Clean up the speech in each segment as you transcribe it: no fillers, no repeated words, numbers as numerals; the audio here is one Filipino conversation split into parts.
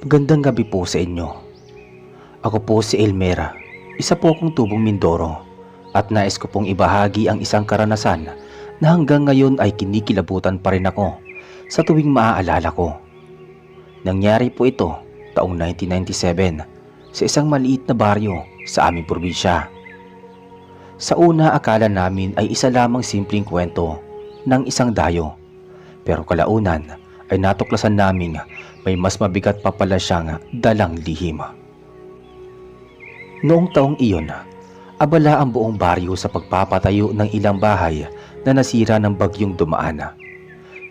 Magandang gabi po sa inyo. Ako po si Elmera, isa po akong tubong Mindoro at nais ko pong ibahagi ang isang karanasan na hanggang ngayon ay kinikilabutan pa rin ako sa tuwing maaalala ko. Nangyari po ito taong 1997 sa isang maliit na baryo sa aming probinsya. Sa una akala namin ay isa lamang simpleng kwento ng isang dayo, pero kalaunan ay natuklasan naming may mas mabigat pa pala siyang dalang lihim. Noong taong iyon, abala ang buong baryo sa pagpapatayo ng ilang bahay na nasira ng bagyong dumaan.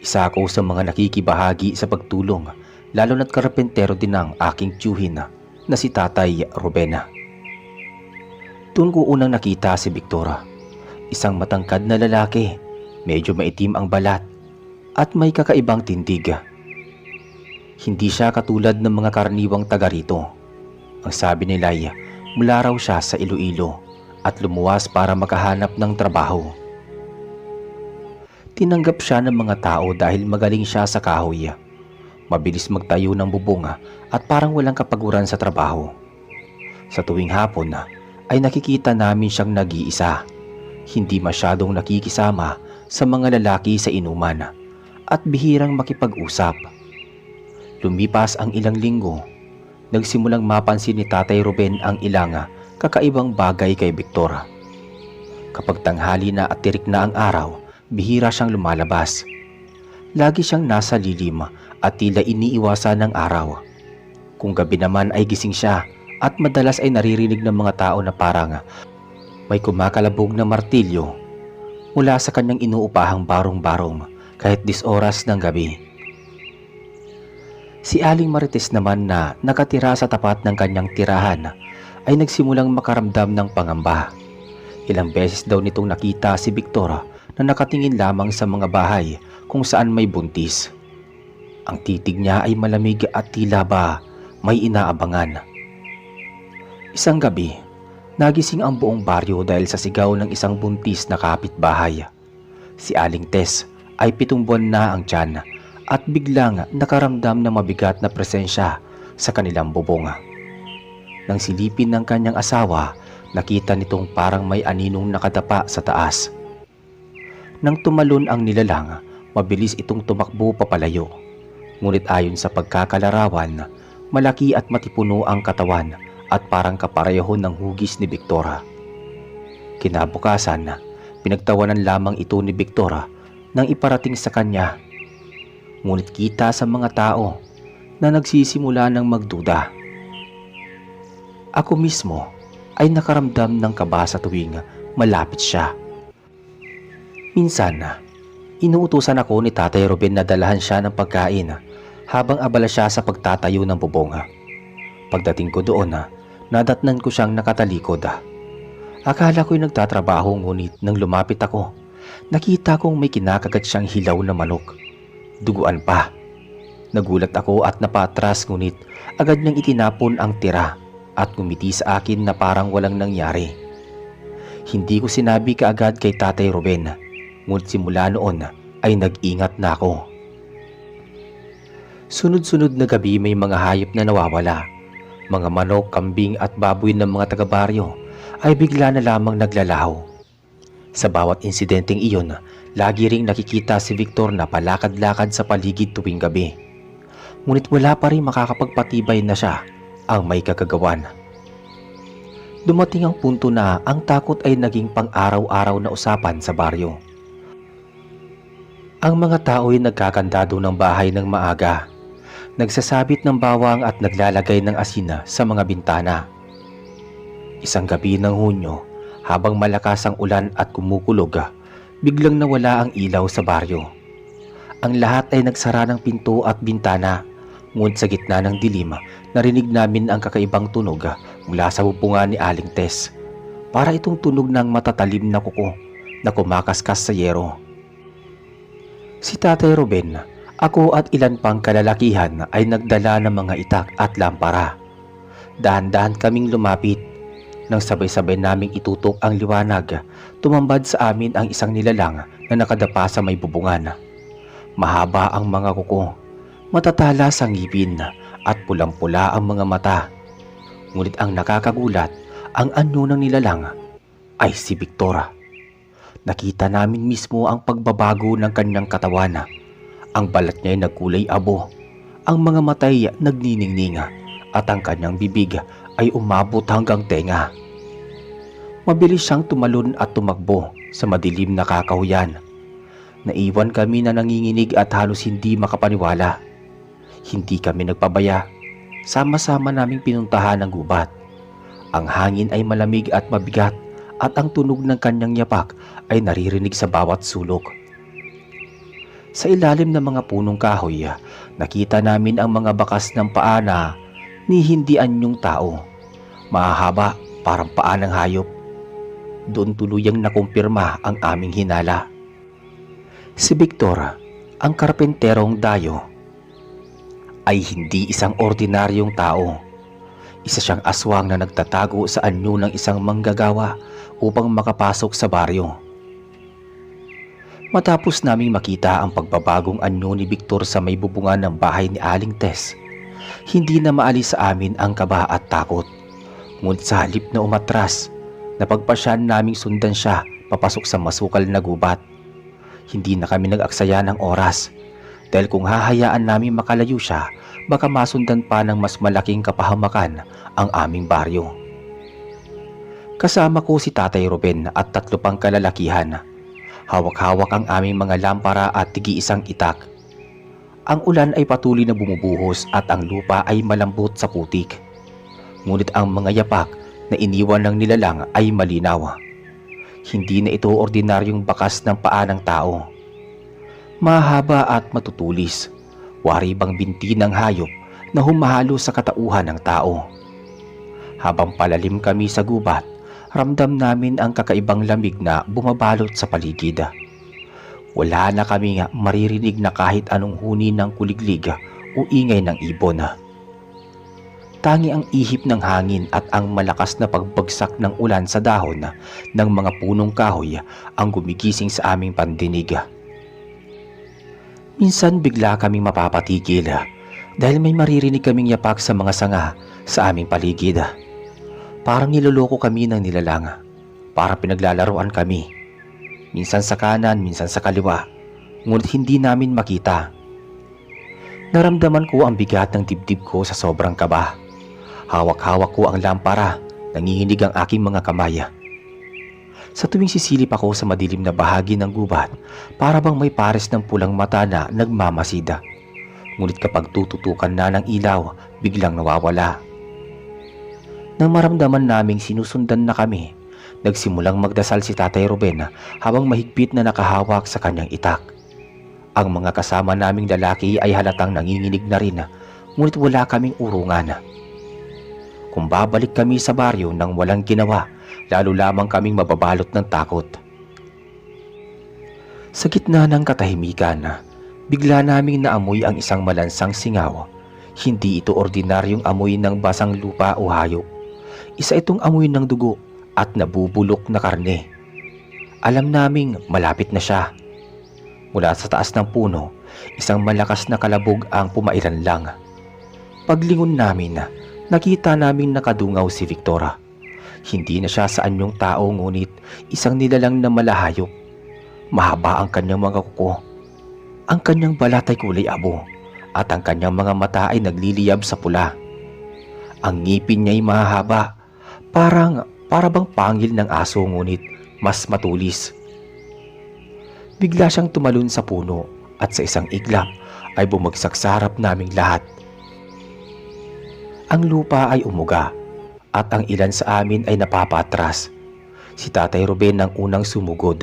Isa ako sa mga nakikibahagi sa pagtulong, lalo na't karpentero din ang aking tiyuhin na si Tatay Ruben. Doon ko unang nakita si Victor, isang matangkad na lalaki, medyo maitim ang balat at may kakaibang tindig. Hindi siya katulad ng mga karaniwang taga rito. Ang sabi nila ay mula raw siya sa Iloilo at lumuwas para makahanap ng trabaho. Tinanggap siya ng mga tao dahil magaling siya sa kahoy. Mabilis magtayo ng bubong at parang walang kapaguran sa trabaho. Sa tuwing hapon ay nakikita namin siyang nag-iisa. Hindi masyadong nakikisama sa mga lalaki sa inuman at bihirang makipag-usap. Lumipas ang ilang linggo, nagsimulang mapansin ni Tatay Ruben ang ilang kakaibang bagay kay Victor. Kapag tanghali na at tirik na ang araw, bihira siyang lumalabas. Lagi siyang nasa lilim at tila iniiwasan ng araw. Kung gabi naman ay gising siya at madalas ay naririnig ng mga tao na parang may kumakalabog na martilyo mula sa kanyang inuupahang barong-barong kahit 10 oras ng gabi. Si Aling Marites naman na nakatira sa tapat ng kanyang tirahan ay nagsimulang makaramdam ng pangamba. Ilang beses daw nitong nakita si Victor na nakatingin lamang sa mga bahay kung saan may buntis. Ang titig niya ay malamig at tila ba may inaabangan. Isang gabi, nagising ang buong baryo dahil sa sigaw ng isang buntis na kapitbahay. Si Aling Tess ay 7 buwan na ang tiyan at biglang nakaramdam ng mabigat na presensya sa kanilang bubong. Nang silipin ng kanyang asawa, nakita nitong parang may aninong nakadapa sa taas. Nang tumalon ang nilalang, mabilis itong tumakbo papalayo. Ngunit ayon sa pagkakalarawan, malaki at matipuno ang katawan at parang kapareho ng hugis ni Victor. Kinabukasan, pinagtawanan lamang ito ni Victor nang iparating sa kanya. Ngunit kita sa mga tao na nagsisimula ng magduda. Ako mismo ay nakaramdam ng kaba sa tuwing malapit siya. Minsan, inuutusan ako ni Tatay Ruben na dalahan siya ng pagkain habang abala siya sa pagtatayo ng bubong. Pagdating ko doon, nadatnan ko siyang nakatalikod. Akala ko'y nagtatrabaho, ngunit nang lumapit ako, nakita kong may kinakagat siyang hilaw na manok. Duguan pa. Nagulat ako at napatras, ngunit agad niyang itinapon ang tira at ngumiti sa akin na parang walang nangyari. Hindi ko sinabi kaagad kay Tatay Ruben, ngunit simula noon ay nag-ingat na ako. Sunod-sunod na gabi may mga hayop na nawawala. Mga manok, kambing at baboy ng mga taga-baryo ay bigla na lamang naglalaho. Sa bawat insidenteng iyon, lagi ring nakikita si Victor na palakad-lakad sa paligid tuwing gabi. Ngunit wala pa rin makakapagpatibay na siya ang may kagagawan. Dumating ang punto na ang takot ay naging pang-araw-araw na usapan sa baryo. Ang mga tao ay nagkakandado ng bahay ng maaga, nagsasabit ng bawang at naglalagay ng asina sa mga bintana. Isang gabi ng Hunyo, habang malakas ang ulan at kumukulog, biglang nawala ang ilaw sa baryo. Ang lahat ay nagsara ng pinto at bintana, ngunit sa gitna ng dilim, narinig namin ang kakaibang tunog mula sa bubungan ni Aling Tess. Para itong tunog ng matatalim na kuko na kumakaskas sa yero. Si Tatay Ruben, ako at ilan pang kalalakihan ay nagdala ng mga itak at lampara. Dahan-dahan kaming lumapit. Nang sabay-sabay naming itutok ang liwanag, tumambad sa amin ang isang nilalang na nakadapa sa may bubungan. Mahaba ang mga kuko, matatala sa ngipin at pulang-pula ang mga mata. Ngunit ang nakakagulat, ang anyo ng nilalang ay si Victor. Nakita namin mismo ang pagbabago ng kanyang katawan. Ang balat niya ay nagkulay abo, ang mga mata ay nagniningning at ang kanyang bibig ay umabot hanggang tenga. Mabilis siyang tumalon at tumakbo sa madilim na kakahuyan. Naiwan kami na nanginginig at halos hindi makapaniwala. Hindi kami nagpabaya. Sama-sama naming pinuntahan ang gubat. Ang hangin ay malamig at mabigat at ang tunog ng kanyang yapak ay naririnig sa bawat sulok. Sa ilalim ng mga punong kahoy, nakita namin ang mga bakas ng paa na ni hindi anyong tao. Mahahaba, parang paa ng hayop. Doon tuluyang nakumpirma ang aming hinala. Si Victor, ang karpenterong dayo, ay hindi isang ordinaryong tao. Isa siyang aswang na nagtatago sa anyo ng isang manggagawa upang makapasok sa baryo. Matapos naming makita ang pagbabagong anyo ni Victor sa may bubungan ng bahay ni Aling Tess, hindi na maalis sa amin ang kaba at takot. Ngunit sa halip na umatras, napagpasyan naming sundan siya papasok sa masukal na gubat. Hindi na kami nag-aksaya ng oras dahil kung hahayaan namin makalayo siya, baka masundan pa ng mas malaking kapahamakan ang aming baryo. Kasama ko si Tatay Ruben at 3 pang kalalakihan. Hawak-hawak ang aming mga lampara at tigi-isang itak. Ang ulan ay patuloy na bumubuhos at ang lupa ay malambot sa putik. Ngunit ang mga yapak na iniwan ng nilalang ay malinaw. Hindi na ito ordinaryong bakas ng paa ng tao. Mahaba at matutulis, waribang binti ng hayop na humahalo sa katauhan ng tao. Habang palalim kami sa gubat, ramdam namin ang kakaibang lamig na bumabalot sa paligid. Wala na kami maririnig na kahit anong huni ng kuliglig o ingay ng ibon. Tangi ang ihip ng hangin at ang malakas na pagbagsak ng ulan sa dahon ng mga punong kahoy ang gumigising sa aming pandinig. Minsan bigla kaming mapapatigil dahil may maririnig kaming yapak sa mga sanga sa aming paligid. Parang niloloko kami ng nilalang. Parang pinaglalaroan kami. Minsan sa kanan, minsan sa kaliwa. Ngunit hindi namin makita. Naramdaman ko ang bigat ng dibdib ko sa sobrang kaba. Hawak-hawak ko ang lampara. Nanginginig ang aking mga kamay. Sa tuwing sisilip ako sa madilim na bahagi ng gubat, para bang may pares ng pulang mata na nagmamasida. Ngunit kapag tututukan na ng ilaw, biglang nawawala. Nang maramdaman naming sinusundan na kami, nagsimulang magdasal si Tatay Ruben habang mahigpit na nakahawak sa kanyang itak. Ang mga kasama naming lalaki ay halatang nanginginig na rin, ngunit wala kaming urungan. Kung babalik kami sa baryo nang walang ginawa, lalo lamang kaming mababalot ng takot. Sa gitna ng katahimikan, bigla naming naamoy ang isang malansang singaw. Hindi ito ordinaryong amoy ng basang lupa o hayop. Isa itong amoy ng dugo at nabubulok na karne. Alam naming malapit na siya. Mula sa taas ng puno, isang malakas na kalabog ang pumailan lang. Paglingon namin, nakita naming nakadungaw si Victor. Hindi na siya sa anyong tao ngunit isang nilalang na malahayop. Mahaba ang kanyang mga kuko. Ang kanyang balat ay kulay abo at ang kanyang mga mata ay nagliliyab sa pula. Ang ngipin niya ay mahaba, para bang pangil ng aso ngunit mas matulis. Bigla siyang tumalon sa puno at sa isang iglap ay bumagsak sa harap naming lahat. Ang lupa ay umuga at ang ilan sa amin ay napapatras. Si Tatay Ruben ang unang sumugod.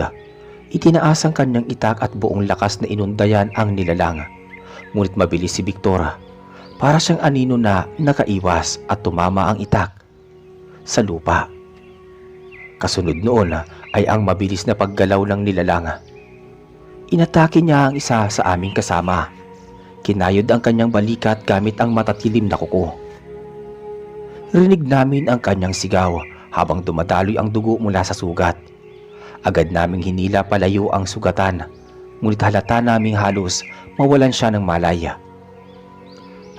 Itinaas ang kanyang itak at buong lakas na inundayan ang nilalang. Ngunit mabilis si Victor. Para siyang anino na nakaiwas at tumama ang itak sa lupa. Kasunod noon ay ang mabilis na paggalaw ng nilalang. Inatake niya ang isa sa aming kasama. Kinayod ang kanyang balikat gamit ang matatilim na kuko. Rinig namin ang kanyang sigaw habang dumadaloy ang dugo mula sa sugat. Agad naming hinila palayo ang sugatan, ngunit halata naming halos mawalan siya ng malaya.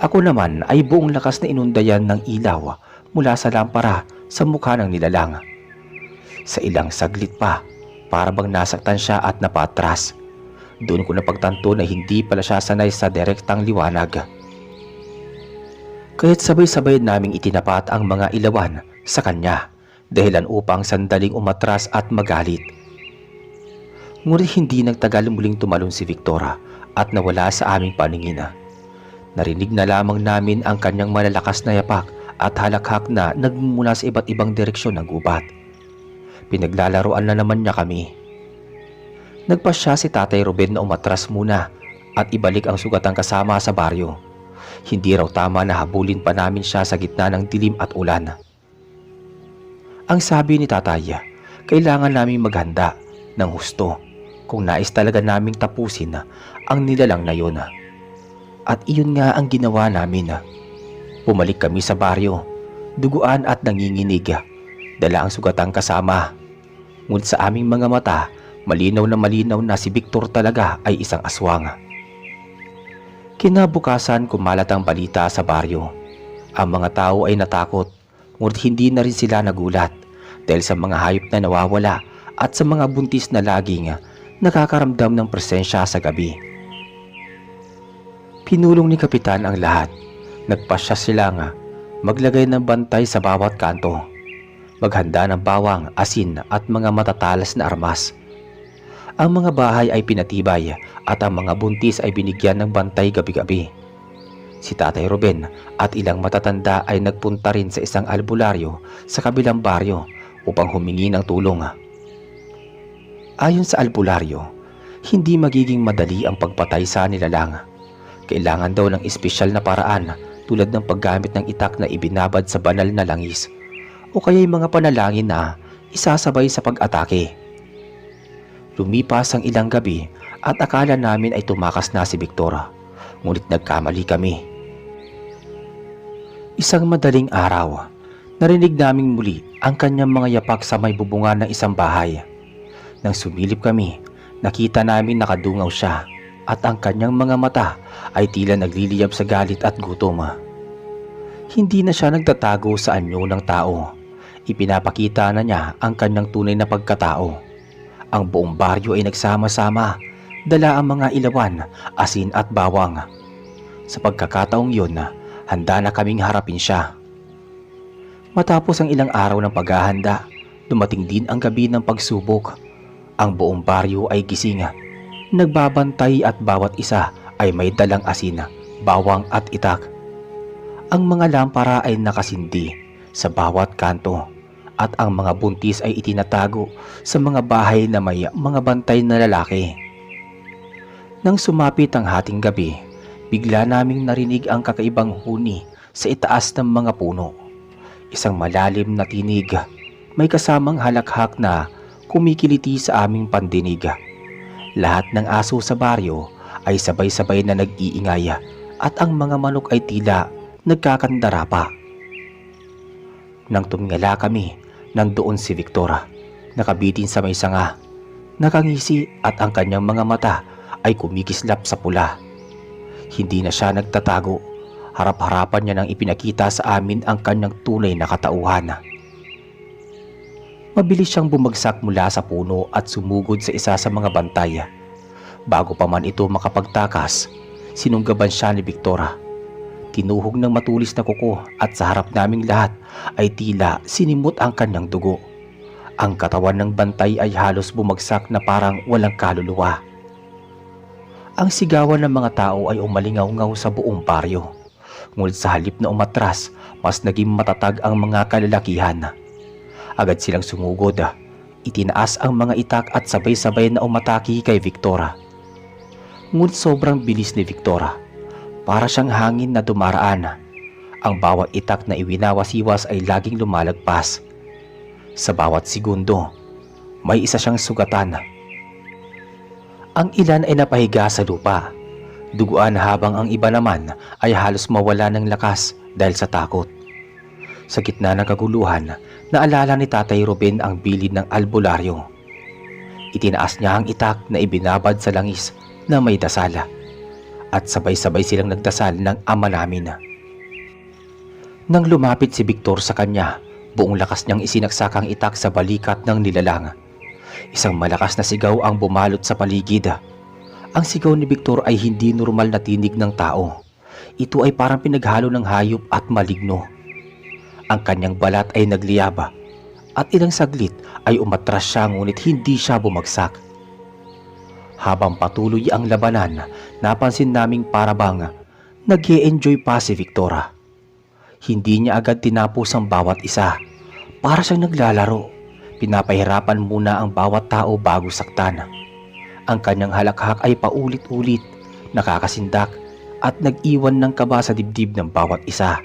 Ako naman ay buong lakas na inundayan ng ilaw mula sa lampara sa mukha ng nilalang. Sa ilang saglit pa, para bang nasaktan siya at napatras. Doon ko napagtanto na hindi pala siya sanay sa direktang liwanag. Kaya't sabay-sabay naming itinapat ang mga ilawan sa kanya, dahilan upang sandaling umatras at magalit. Ngunit hindi nagtagal muling tumalon si Victora at nawala sa aming paningin. Narinig na lamang namin ang kanyang malalakas na yapak at halakhak na nagmumula sa iba't ibang direksyon ng gubat. Pinaglalaroan na naman niya kami. Nagpasya si Tatay Ruben na umatras muna at ibalik ang sugatang kasama sa baryo. Hindi raw tama na habulin pa namin siya sa gitna ng dilim at ulan. Ang sabi ni Tatay, kailangan naming maghanda ng husto kung nais talaga naming tapusin ang nilalang na yun. At iyon nga ang ginawa namin. Bumalik kami sa baryo, duguan at nanginginig. Dala ang sugatang kasama. Ngunit sa aming mga mata, malinaw na si Victor talaga ay isang aswang. Kinabukasan kumalat ang balita sa baryo. Ang mga tao ay natakot, ngunit hindi na rin sila nagulat dahil sa mga hayop na nawawala at sa mga buntis na laging nakakaramdam ng presensya sa gabi. Pinulong ni Kapitan ang lahat. Nagpasya sila nga maglagay ng bantay sa bawat kanto, maghanda ng bawang, asin at mga matatalas na armas. Ang mga bahay ay pinatibay at ang mga buntis ay binigyan ng bantay gabi-gabi. Si Tatay Ruben at ilang matatanda ay nagpunta rin sa isang albularyo sa kabilang baryo upang humingi ng tulong. Ayon sa albularyo, hindi magiging madali ang pagpatay sa nilalang. Kailangan daw ng espesyal na paraan tulad ng paggamit ng itak na ibinabad sa banal na langis o kaya'y mga panalangin na isasabay sa pag-atake. Lumipas ang ilang gabi at akala namin ay tumakas na si Victora, ngunit nagkamali kami. Isang madaling araw, narinig naming muli ang kanyang mga yapak sa may bubungan ng isang bahay. Nang sumilip kami, nakita namin nakadungaw siya at ang kanyang mga mata ay tila nagliliyab sa galit at gutom. Hindi na siya nagtatago sa anyo ng tao. Ipinapakita na niya ang kanyang tunay na pagkatao. Ang buong baryo ay nagsama-sama, dala ang mga ilawan, asin at bawang. Sa pagkakataong yun, handa na kaming harapin siya. Matapos ang ilang araw ng paghahanda, dumating din ang gabi ng pagsubok. Ang buong baryo ay gising. Nagbabantay at bawat isa ay may dalang asin, bawang at itak. Ang mga lampara ay nakasindi sa bawat kanto at ang mga buntis ay itinatago sa mga bahay na may mga bantay na lalaki. Nang sumapit ang hating gabi, bigla naming narinig ang kakaibang huni sa itaas ng mga puno. Isang malalim na tinig, may kasamang halakhak na kumikiliti sa aming pandinig. Lahat ng aso sa baryo ay sabay-sabay na nag-iingay at ang mga manok ay tila nagkakandara pa. Nang tumingala kami, nandoon si Victora, nakabitin sa may sanga, nakangisi at ang kanyang mga mata ay kumikislap sa pula. Hindi na siya nagtatago, harap-harapan niya nang ipinakita sa amin ang kanyang tunay na katauhan. Mabilis siyang bumagsak mula sa puno at sumugod sa isa sa mga bantay. Bago pa man ito makapagtakas, sinunggaban siya ni Victora. Tinuhog ng matulis na kuko at sa harap naming lahat ay tila sinimot ang kanyang dugo. Ang katawan ng bantay ay halos bumagsak na parang walang kaluluwa. Ang sigawan ng mga tao ay umalingaw-ngaw sa buong baryo. Ngunit sa halip na umatras, mas naging matatag ang mga kalalakihan. Agad silang sumugod, itinaas ang mga itak at sabay-sabay na umataki kay Victora. Ngunit sobrang bilis ni Victora, para siyang hangin na dumaraan. Ang bawat itak na iwinawasiwas ay laging lumalagpas. Sa bawat segundo, may isa siyang sugatan. Ang ilan ay napahiga sa lupa, duguan habang ang iba naman ay halos mawala ng lakas dahil sa takot. Sa gitna ng kaguluhan, naalala ni Tatay Ruben ang bilid ng albularyo. Itinaas niya ang itak na ibinabad sa langis na may dasala. at sabay-sabay silang nagdasal ng Ama namin. Nang lumapit si Victor sa kanya, buong lakas niyang isinaksakang itak sa balikat ng nilalang. Isang malakas na sigaw ang bumalot sa paligid. Ang sigaw ni Victor ay hindi normal na tinig ng tao. Ito ay parang pinaghalo ng hayop at maligno. Ang kanyang balat ay nagliyab at ilang saglit ay umatras siya ngunit hindi siya bumagsak. Habang patuloy ang labanan, napansin naming parabang nag-e-enjoy pa si Victor. Hindi niya agad tinapos ang bawat isa. Para siyang naglalaro. Pinapahirapan muna ang bawat tao bago saktan. Ang kanyang halakhak ay paulit-ulit, nakakasindak at nag-iwan ng kaba sa dibdib ng bawat isa.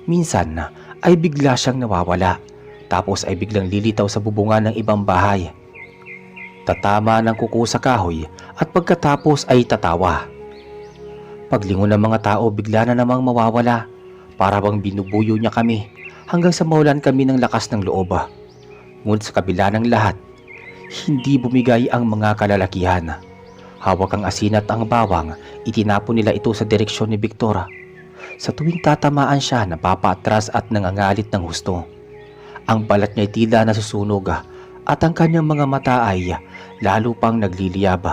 Minsan ay bigla siyang nawawala, tapos ay biglang lilitaw sa bubungan ng ibang bahay. Tatama ng kuko sa kahoy at pagkatapos ay tatawa. Paglingon ng mga tao, bigla na namang mawawala. Para bang binubuyo niya kami hanggang sa mawalan kami ng lakas ng loob. Ngunit sa kabila ng lahat, hindi bumigay ang mga kalalakihan. Hawak ang asin at ang bawang, itinapon nila ito sa direksyon ni Victor. Sa tuwing tatamaan siya, napapaatras at nangangalit ng husto. Ang balat niya ay tila nasusunog at ang kanyang mga mata ay lalo pang nagliliyab.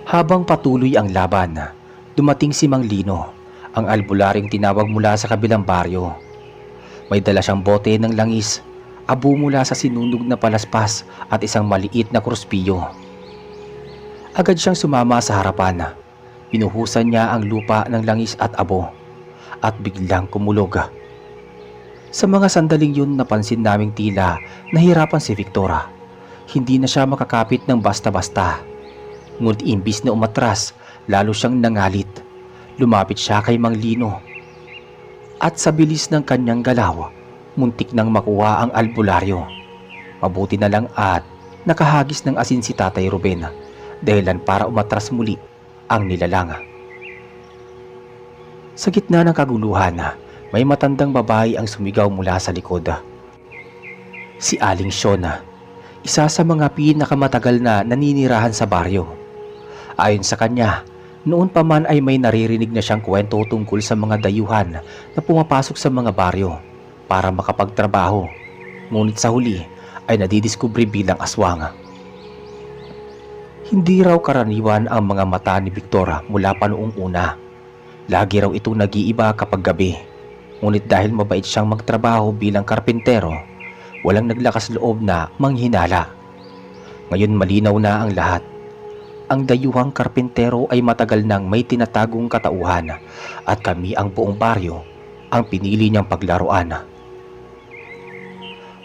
Habang patuloy ang laban, dumating si Mang Lino, ang albularing tinawag mula sa kabilang baryo. May dala siyang bote ng langis, abo mula sa sinunog na palaspas at isang maliit na kruspiyo. Agad siyang sumama sa harapan. Pinuhusan niya ang lupa ng langis at abo at biglang kumulog. Sa mga sandaling yun, napansin naming tila nahirapan si Victor. Hindi na siya makakapit ng basta-basta. Ngunit imbis na umatras, lalo siyang nangalit. Lumapit siya kay Mang Lino. At sa bilis ng kanyang galaw, muntik nang makuha ang albularyo. Mabuti na lang at nakahagis ng asin si Tatay Ruben, dahilan para umatras muli ang nilalang. Sa gitna ng kaguluhan, may matandang babae ang sumigaw mula sa likod. Si Aling Shona, isa sa mga pinakamatagal na naninirahan sa baryo. Ayon sa kanya, noon pa man ay may naririnig na siyang kwento tungkol sa mga dayuhan na pumapasok sa mga baryo para makapagtrabaho, ngunit sa huli ay nadidiskubre bilang aswang. Hindi raw karaniwan ang mga mata ni Victor mula pa noong una. Lagi raw itong nag-iiba kapag gabi, ngunit dahil mabait siyang magtrabaho bilang karpintero, walang naglakas loob na manghinala. Ngayon malinaw na ang lahat. Ang dayuhang karpintero ay matagal nang may tinatagong katauhan at kami ang buong baryo ang pinili niyang paglaruan.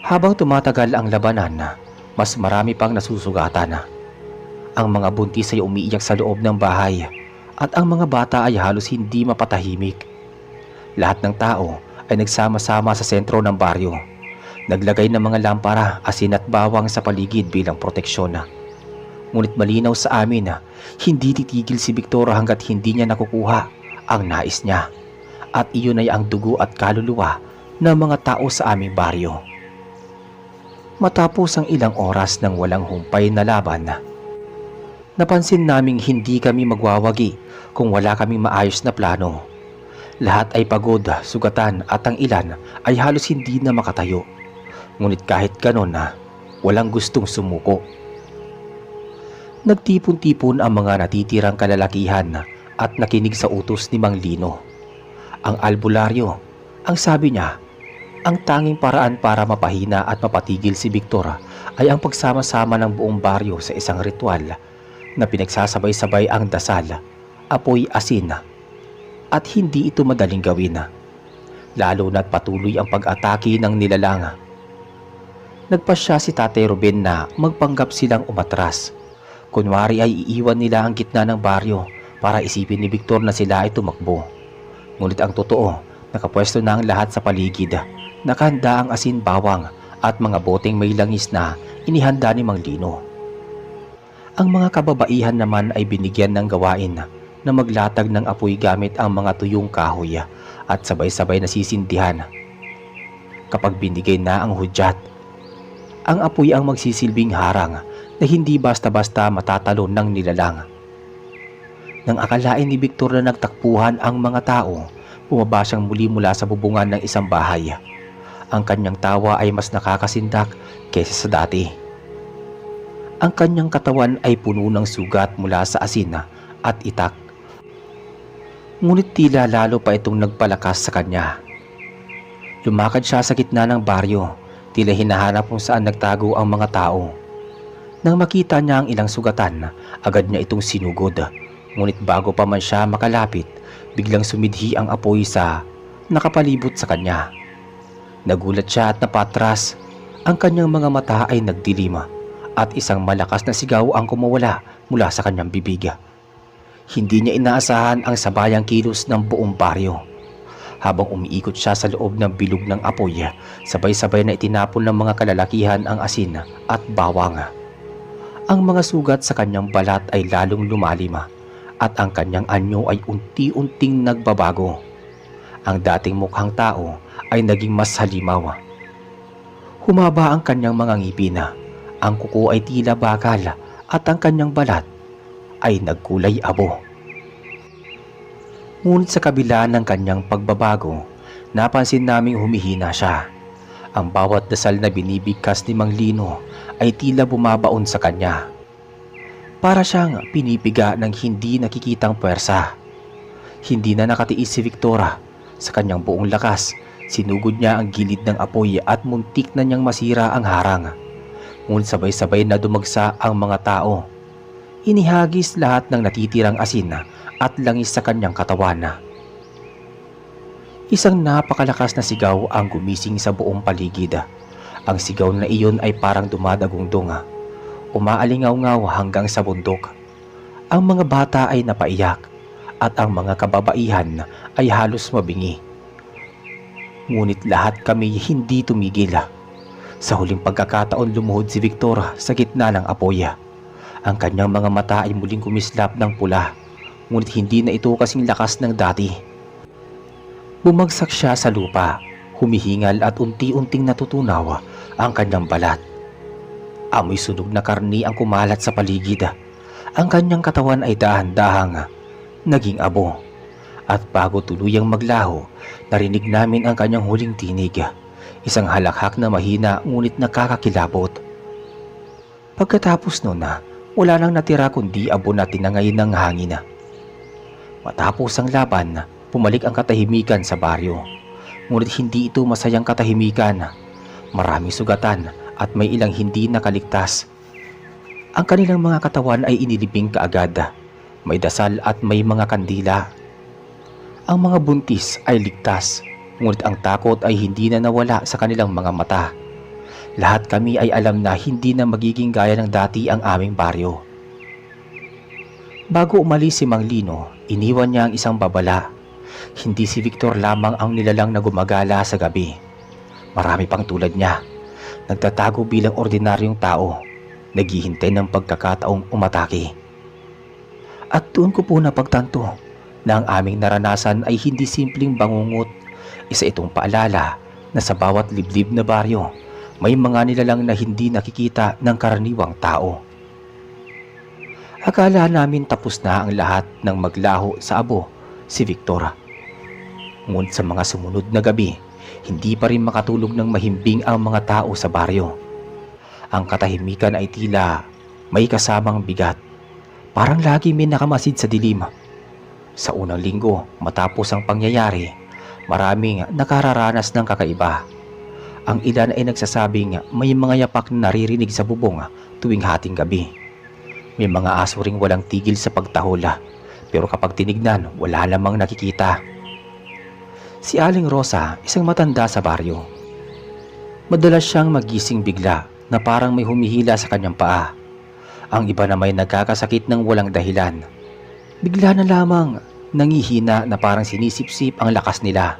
Habang tumatagal ang labanan, mas marami pang nasusugatan. Ang mga buntis ay umiiyak sa loob ng bahay at ang mga bata ay halos hindi mapatahimik. Lahat ng tao ay nagsama-sama sa sentro ng baryo. Naglagay ng mga lampara, asin at bawang sa paligid bilang proteksyon. Ngunit malinaw sa amin na hindi titigil si Victor hanggat hindi niya nakukuha ang nais niya. At iyon ay ang dugo at kaluluwa ng mga tao sa aming baryo. Matapos ang ilang oras ng walang humpay na laban, napansin naming hindi kami magwawagi kung wala kaming maayos na plano. Lahat ay pagod, sugatan at ang ilan ay halos hindi na makatayo. Ngunit kahit ganon walang gustong sumuko. Nagtipon-tipon ang mga natitirang kalalakihan at nakinig sa utos ni Mang Lino. Ang albularyo, ang sabi niya, ang tanging paraan para mapahina at mapatigil si Victor ay ang pagsama-sama ng buong baryo sa isang ritual na pinagsasabay-sabay ang dasal, apoy, asin, at hindi ito madaling gawin, lalo na't patuloy ang pag-atake ng nilalang. Nagpasya si Tatay Ruben na magpanggap silang umatras. Kunwari ay iiwan nila ang gitna ng baryo para isipin ni Victor na sila ay tumakbo. Ngunit ang totoo, nakapwesto na ang lahat sa paligid. Nakahanda ang asin, bawang at mga boteng may langis na inihanda ni Mang Lino. Ang mga kababaihan naman ay binigyan ng gawain na maglatag ng apoy gamit ang mga tuyong kahoy at sabay-sabay na sisindihan. Kapag binigay na ang hudyat, ang apoy ang magsisilbing harang na hindi basta-basta matatalon ng nilalang. Nang akalain ni Victor na nagtakbuhan ang mga tao, bumaba siyang muli mula sa bubungan ng isang bahay. Ang kanyang tawa ay mas nakakasindak kaysa sa dati. Ang kanyang katawan ay puno ng sugat mula sa asin at itak. Ngunit tila lalo pa itong nagpalakas sa kanya. Lumakad siya sa gitna ng baryo, tila hinahanap kung saan nagtago ang mga tao. Nang makita niya ang ilang sugatan, agad niya itong sinugod. Ngunit bago pa man siya makalapit, biglang sumidhi ang apoy sa nakapalibot sa kanya. Nagulat siya at napatras. Ang kanyang mga mata ay nagdilim at isang malakas na sigaw ang kumawala mula sa kanyang bibig. Hindi niya inaasahan ang sabayang kilos ng buong baryo. Habang umiikot siya sa loob ng bilog ng apoy, sabay-sabay na itinapon ng mga kalalakihan ang asin at bawang. Ang mga sugat sa kanyang balat ay lalong lumalim at ang kanyang anyo ay unti-unting nagbabago. Ang dating mukhang tao ay naging mas halimaw. Humaba ang kanyang mga ngipin, ang kuko ay tila bakal at ang kanyang balat ay nagkulay abo. Ngunit sa kabila ng kanyang pagbabago, napansin naming humihina siya. Ang bawat dasal na binibigkas ni Mang Lino ay tila bumabaon sa kanya. Para siyang pinipiga ng hindi nakikitang puwersa. Hindi na nakatiis si Victor. Sa kanyang buong lakas, sinugod niya ang gilid ng apoy at muntik na niyang masira ang harang. Ngunit sabay-sabay na dumagsa ang mga tao. Inihagis lahat ng natitirang asin at langis sa kanyang katawan. Isang napakalakas na sigaw ang gumising sa buong paligid. Ang sigaw na iyon ay parang dumadagundong, umaalingaw-ngaw hanggang sa bundok. Ang mga bata ay napaiyak at ang mga kababaihan ay halos mabingi. Ngunit lahat kami hindi tumigil. Sa huling pagkakataon lumuhod si Victor sa gitna ng apoy. Ang kanyang mga mata ay muling kumislap ng pula, ngunit hindi na ito kasing lakas ng dati. Bumagsak siya sa lupa, humihingal at unti-unting natutunaw ang kanyang balat. Amoy sunog na karni ang kumalat sa paligid. Ang kanyang katawan ay dahan-dahang naging abo. At bago tuluyang maglaho, narinig namin ang kanyang huling tinig. Isang halakhak na mahina ngunit nakakakilabot. Pagkatapos noon wala nang natira kundi abo na tinangay ng hangin. Matapos ang laban, pumalik ang katahimikan sa baryo. Ngunit hindi ito masayang katahimikan. Maraming sugatan at may ilang hindi nakaligtas. Ang kanilang mga katawan ay inilibing kaagad. May dasal at may mga kandila. Ang mga buntis ay ligtas, ngunit ang takot ay hindi na nawala sa kanilang mga mata. Lahat kami ay alam na hindi na magiging gaya ng dati ang aming baryo. Bago umalis si Mang Lino, iniwan niya ang isang babala. Hindi si Victor lamang ang nilalang na gumagala sa gabi. Marami pang tulad niya. Nagtatago bilang ordinaryong tao, naghihintay ng pagkakataong umatake. At doon ko po napagtanto na ang aming naranasan ay hindi simpleng bangungot. Isa itong paalala na sa bawat liblib na baryo, may mga nilalang na hindi nakikita ng karaniwang tao. Akala namin tapos na ang lahat ng maglaho sa abo si Victor. Ngunit sa mga sumunod na gabi, hindi pa rin makatulog ng mahimbing ang mga tao sa baryo. Ang katahimikan ay tila may kasamang bigat. Parang lagi may nakamasid sa dilim. Sa unang linggo matapos ang pangyayari, maraming nakararanas ng kakaiba. Ang ilan ay nagsasabing may mga yapak na naririnig sa bubong tuwing hating gabi. May mga aso ring walang tigil sa pagtahol, pero kapag tinignan, wala lamang nakikita. Si Aling Rosa, isang matanda sa baryo. Madalas siyang magising bigla na parang may humihila sa kanyang paa. Ang iba na may nagkakasakit ng walang dahilan. Bigla na lamang nangihina na parang sinisipsip ang lakas nila.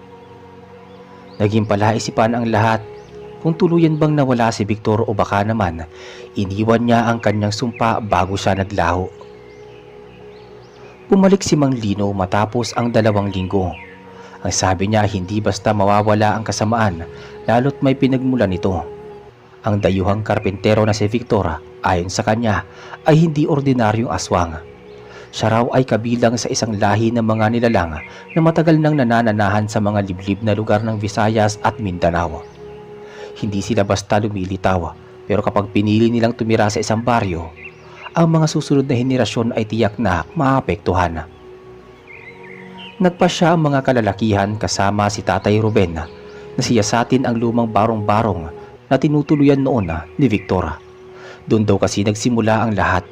Naging palaisipan ang lahat kung tuluyan bang nawala si Victor o baka naman iniwan niya ang kanyang sumpa bago siya naglaho. Bumalik si Mang Lino matapos ang 2 linggo. Ang sabi niya hindi basta mawawala ang kasamaan lalo't may pinagmulan nito. Ang dayuhang karpentero na si Victor ayon sa kanya ay hindi ordinaryong aswang. Siya raw ay kabilang sa isang lahi ng mga nilalang na matagal nang nanananahan sa mga liblib na lugar ng Visayas at Mindanao. Hindi sila basta lumilitaw, pero kapag pinili nilang tumira sa isang baryo, ang mga susunod na henerasyon ay tiyak na maapektuhan. Nagpasya ang mga kalalakihan kasama si Tatay Ruben na siyasatin ang lumang barong-barong na tinutuluyan noon ni Victor. Doon daw kasi nagsimula ang lahat.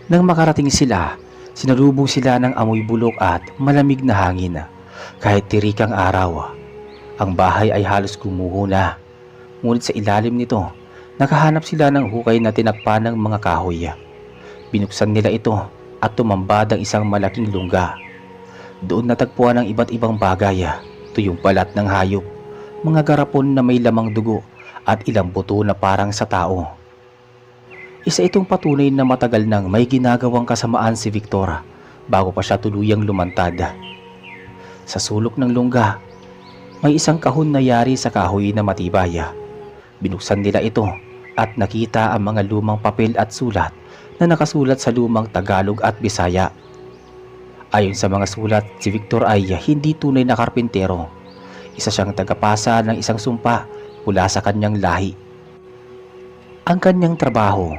Nang makarating sila, sinalubong sila ng amoy bulok at malamig na hangin. Kahit tirik ang araw, ang bahay ay halos gumuho na. Ngunit sa ilalim nito, nakahanap sila ng hukay na tinakpan ng mga kahoy. Binuksan nila ito at tumambad ang isang malaking lungga. Doon natagpuan ang iba't ibang bagay, tuyong balat ng hayop, mga garapon na may lamang dugo at ilang buto na parang sa tao. Isa itong patunay na matagal nang may ginagawang kasamaan si Victor bago pa siya tuluyang lumantad. Sa sulok ng lungga, may isang kahon na yari sa kahoy na matibay. Binuksan nila ito at nakita ang mga lumang papel at sulat na nakasulat sa lumang Tagalog at Bisaya. Ayon sa mga sulat, si Victor ay hindi tunay na karpintero. Isa siyang tagapasa ng isang sumpa mula sa kanyang lahi. Ang kanyang trabaho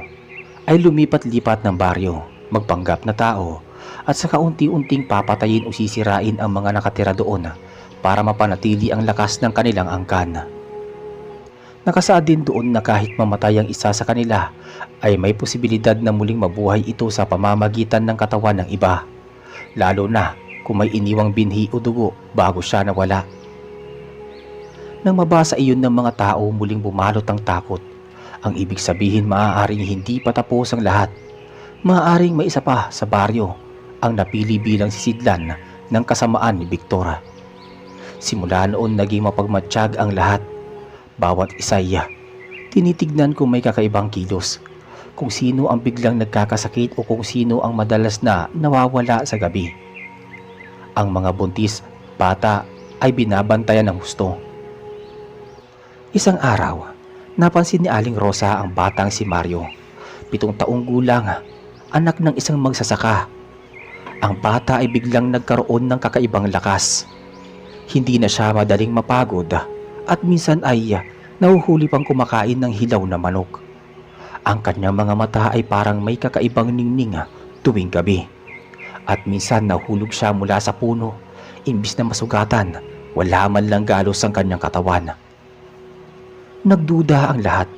ay lumipat-lipat ng baryo, magpanggap na tao, at sa kaunti-unting papatayin o sisirain ang mga nakatira doon para mapanatili ang lakas ng kanilang angkan. Nakasaad din doon na kahit mamatay ang isa sa kanila, ay may posibilidad na muling mabuhay ito sa pamamagitan ng katawan ng iba, lalo na kung may iniwang binhi o dugo bago siya nawala. Nang mabasa iyon ng mga tao, muling bumalot ang takot. Ang ibig sabihin, maaaring hindi pa tapos ang lahat. Maaaring may isa pa sa baryo ang napili bilang sisidlan ng kasamaan ni Victor. Simula noon naging mapagmatsyag ang lahat. Bawat isa'y tinitignan kung may kakaibang kilos, kung sino ang biglang nagkakasakit o kung sino ang madalas na nawawala sa gabi. Ang mga buntis, bata ay binabantayan ng husto. Isang araw, napansin ni Aling Rosa ang batang si Mario, 7 taong gulang, anak ng isang magsasaka. Ang bata ay biglang nagkaroon ng kakaibang lakas. Hindi na siya madaling mapagod at minsan ay nahuhuli pang kumakain ng hilaw na manok. Ang kanyang mga mata ay parang may kakaibang ningning tuwing gabi. At minsan nahulog siya mula sa puno, imbis na masugatan, wala man lang galos ang kanyang katawan. Nagduda ang lahat,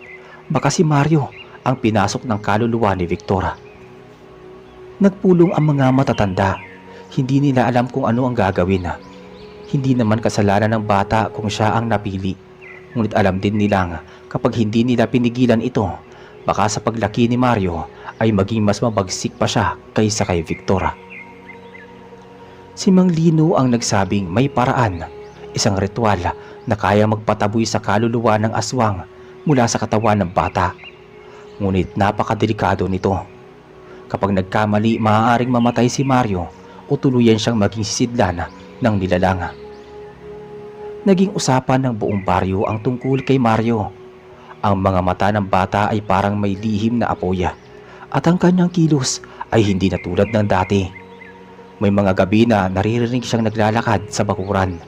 baka si Mario ang pinasok ng kaluluwa ni Victor. Nagpulong ang mga matatanda, hindi nila alam kung ano ang gagawin. Hindi naman kasalanan ng bata kung siya ang napili, ngunit alam din nila kapag hindi nila pinigilan ito, baka sa paglaki ni Mario ay maging mas mabagsik pa siya kaysa kay Victor. Si Mang Lino ang nagsabing may paraan, isang ritual na kaya magpataboy sa kaluluwa ng aswang mula sa katawan ng bata. Ngunit napakadelikado nito. Kapag nagkamali, maaaring mamatay si Mario o tuluyan siyang maging sisidlan ng nilalang. Naging usapan ng buong baryo ang tungkol kay Mario. Ang mga mata ng bata ay parang may lihim na apoy at ang kanyang kilos ay hindi na tulad ng dati. May mga gabi na naririnig siyang naglalakad sa bakuran.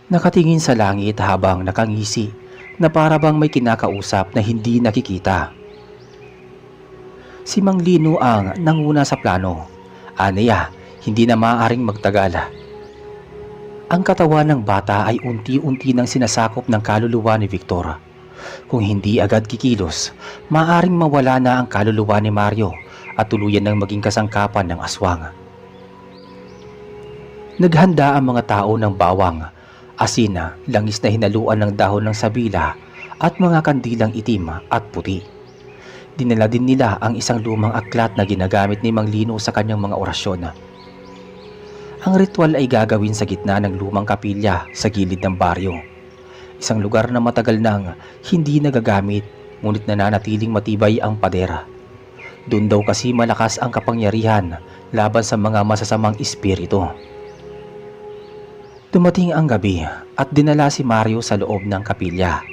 Nakatingin sa langit habang nakangisi na para bang may kinakausap na hindi nakikita. Si Mang Lino ang nanguna sa plano. Aniya, hindi na maaaring magtagal. Ang katawan ng bata ay unti-unti nang sinasakop ng kaluluwa ni Victor. Kung hindi agad kikilos, maaaring mawala na ang kaluluwa ni Mario at tuluyan ng maging kasangkapan ng aswang. Naghanda ang mga tao ng bawang, asin, langis na hinaluan ng dahon ng sabila at mga kandilang itim at puti. Dinala din nila ang isang lumang aklat na ginagamit ni Mang Lino sa kanyang mga orasyon. Ang ritual ay gagawin sa gitna ng lumang kapilya sa gilid ng baryo. Isang lugar na matagal nang hindi nagagamit, ngunit nananatiling matibay ang padera. Doon daw kasi malakas ang kapangyarihan laban sa mga masasamang espiritu. Dumating ang gabi at dinala si Mario sa loob ng kapilya.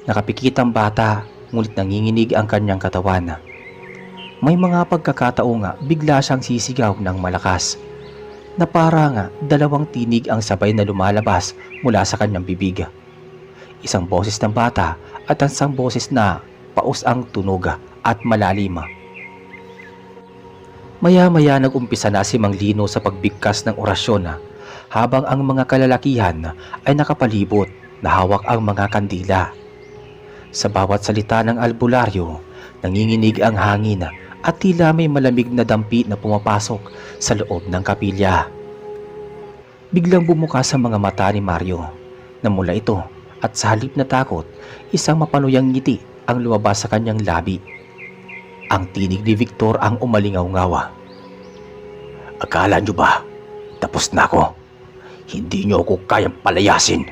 Nakapikit ang bata, ngunit nanginginig ang kanyang katawan. May mga pagkakataong bigla siyang sisigaw ng malakas na parang dalawang tinig ang sabay na lumalabas mula sa kanyang bibig. Isang boses ng bata at isang boses na paus-ang tunog at malalim. Maya-maya nag-umpisa na si Mang Lino sa pagbigkas ng orasyon habang ang mga kalalakihan ay nakapalibot na hawak ang mga kandila. Sa bawat salita ng albularyo, nanginginig ang hangin at tila may malamig na dampi na pumapasok sa loob ng kapilya. Biglang bumukas ang mga mata ni Mario na mula ito at sa halip na takot, isang mapanuyang ngiti ang lumabas sa kanyang labi. Ang tinig ni Victor ang umalingaw-ngawa. Akala nyo ba? Tapos na ako. Hindi nyo ako kayang palayasin.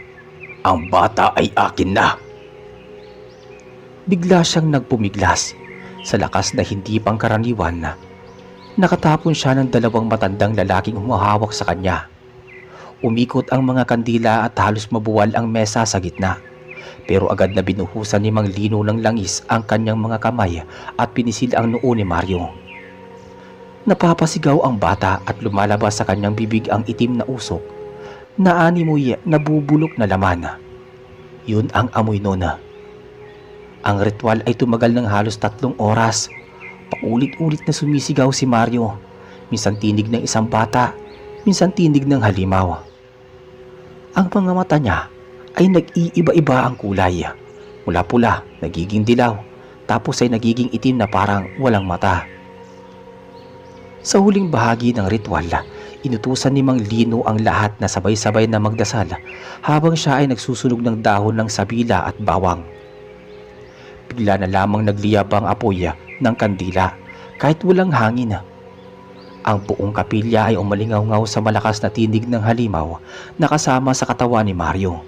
Ang bata ay akin na. Bigla siyang nagpumiglas sa lakas na hindi pangkaraniwan na nakatapon siya ng dalawang matandang lalaking humahawak sa kanya. Umikot ang mga kandila at halos mabuwal ang mesa sa gitna. Pero agad na binuhusan ni Mang Lino ng langis ang kanyang mga kamay at pinisil ang noo ni Mario. Napapasigaw ang bata at lumalabas sa kanyang bibig ang itim na usok na animoy nabubulok na laman. Yun ang amoy nona. Ang ritual ay tumagal ng halos 3 oras. Paulit-ulit na sumisigaw si Mario. Minsan tinig ng isang bata, minsan tinig ng halimaw. Ang mga mata niya ay nag-iiba-iba ang kulay. Mula pula, nagiging dilaw, tapos ay nagiging itim na parang walang mata. Sa huling bahagi ng ritual, inutusan ni Mang Lino ang lahat na sabay-sabay na magdasal habang siya ay nagsusunog ng dahon ng sabila at bawang. Bigla na lamang nagliyab ang apoy ng kandila kahit walang hangin. Ang buong kapilya ay umalingaw-ngaw sa malakas na tinig ng halimaw na kasama sa katawan ni Mario.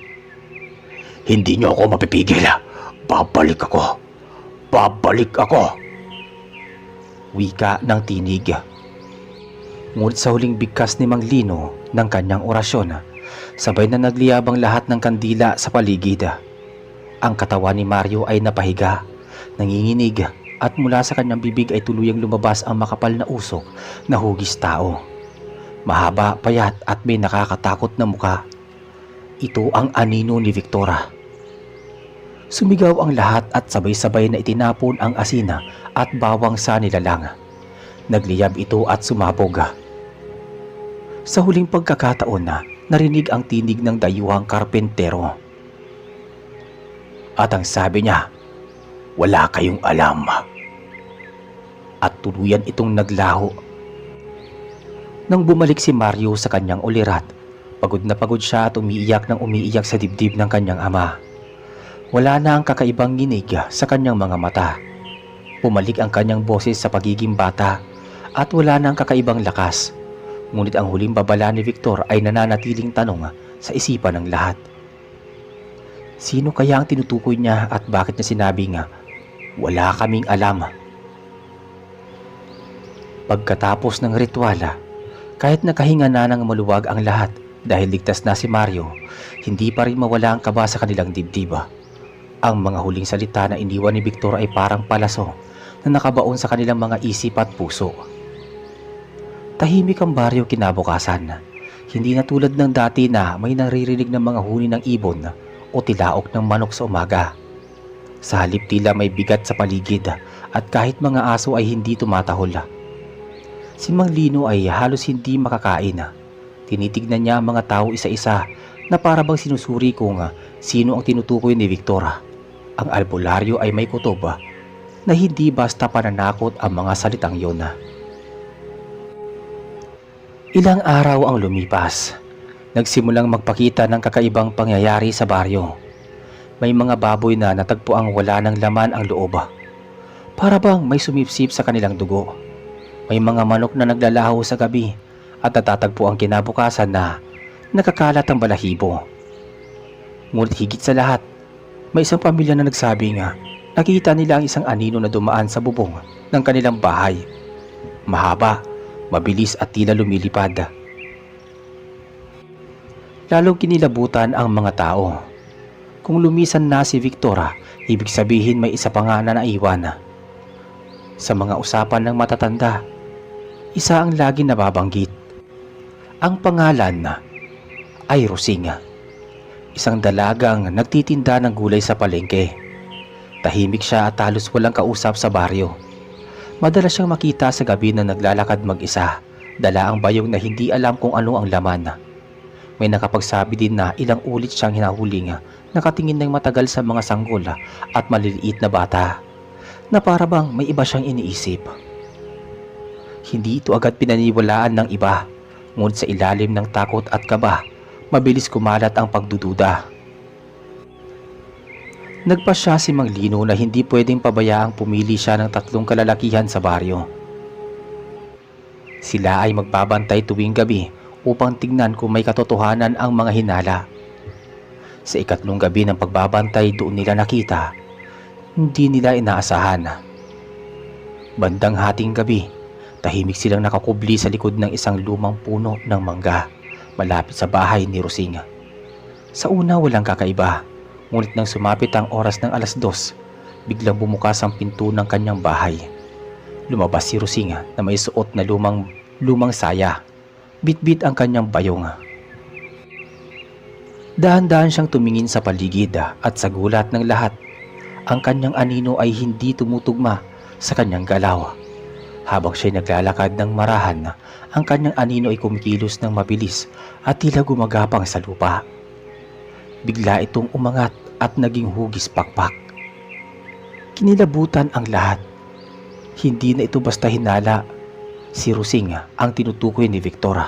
Hindi niyo ako mapipigil. Babalik ako. Babalik ako. Wika ng tinig. Ngunit sa huling bigkas ni Mang Lino ng kanyang orasyon, sabay na nagliyab ang lahat ng kandila sa paligid. Ang katawan ni Mario ay napahiga, nanginginig at mula sa kanyang bibig ay tuluyang lumabas ang makapal na usok na hugis tao. Mahaba, payat at may nakakatakot na muka. Ito ang anino ni Victora. Sumigaw ang lahat at sabay-sabay na itinapon ang asina at bawang sa nilalang. Nagliyab ito at sumabog. Sa huling pagkakataon narinig ang tinig ng dayuhang karpentero. At ang sabi niya, wala kayong alam. At tuluyan itong naglaho. Nang bumalik si Mario sa kanyang ulirat, pagod na pagod siya at umiiyak ng umiiyak sa dibdib ng kanyang ama. Wala na ang kakaibang nginig sa kanyang mga mata. Bumalik ang kanyang boses sa pagiging bata at wala na ang kakaibang lakas. Ngunit ang huling babala ni Victor ay nananatiling tanong sa isipan ng lahat. Sino kaya ang tinutukoy niya at bakit niya sinabi nga, wala kaming alam? Pagkatapos ng ritual, kahit nakahinga na ng maluwag ang lahat dahil ligtas na si Mario, hindi pa rin mawala ang kaba sa kanilang dibdib. Ang mga huling salita na iniwan ni Victor ay parang palaso na nakabaon sa kanilang mga isip at puso. Tahimik ang baryo kinabukasan. Hindi na tulad ng dati na may naririnig ng mga huni ng ibon o tilaok ng manok sa umaga. Sa halip tila may bigat sa paligid at kahit mga aso ay hindi tumatahol. Si Mang Lino ay halos hindi makakain. Tinitignan niya ang mga tao isa-isa na para bang sinusuri kung sino ang tinutukoy ni Victor. Ang albularyo ay may kutob na hindi basta pananakot ang mga salitang yun. Ilang araw ang lumipas. Nagsimulang magpakita ng kakaibang pangyayari sa baryo. May mga baboy na natagpuang wala ng laman ang loob. Para bang may sumipsip sa kanilang dugo. May mga manok na naglalaho sa gabi at natatagpo ang kinabukasan na nakakalat ang balahibo. Ngunit higit sa lahat, may isang pamilya na nagsabi nga nakita nila ang isang anino na dumaan sa bubong ng kanilang bahay. Mahaba, mabilis at tila lumilipad. Lalong kinilabutan ang mga tao. Kung lumisan na si Victora, ibig sabihin may isa pa nga na naiwan. Sa mga usapan ng matatanda, isa ang laging nababanggit. Ang pangalan ay Rosing, isang dalagang nagtitinda ng gulay sa palengke. Tahimik siya at halos walang kausap sa baryo. Madalas siyang makita sa gabi na naglalakad mag-isa, dala ang bayong na hindi alam kung ano ang laman. May nakapagsabi din na ilang ulit siyang hinahuling, nakatingin ng matagal sa mga sanggol at maliliit na bata, na para bang may iba siyang iniisip. Hindi ito agad pinaniwalaan ng iba, ngunit sa ilalim ng takot at kaba, mabilis kumalat ang pagdududa. Nagpasya si Mang Lino na hindi pwedeng pabayaang pumili siya ng 3 kalalakihan sa baryo. Sila ay magbabantay tuwing gabi upang tignan kung may katotohanan ang mga hinala. Sa 3 gabi ng pagbabantay doon nila nakita, hindi nila inaasahan. Bandang hating gabi, tahimik silang nakakubli sa likod ng isang lumang puno ng mangga malapit sa bahay ni Rosing. Sa una walang kakaiba, ngunit nang sumapit ang oras ng 2:00, biglang bumukas ang pinto ng kanyang bahay. Lumabas si Rosing na may suot na lumang saya. Bitbit ang kanyang bayong. Dahan-dahan siyang tumingin sa paligid at sa gulat ng lahat, ang kanyang anino ay hindi tumutugma sa kanyang galaw. Habang siya'y naglalakad ng marahan, ang kanyang anino ay kumikilos ng mabilis at tila gumagapang sa lupa. Bigla itong umangat at naging hugis pakpak. Kinilabutan ang lahat. Hindi na ito basta hinala. Si Rosing ang tinutukoy ni Victor.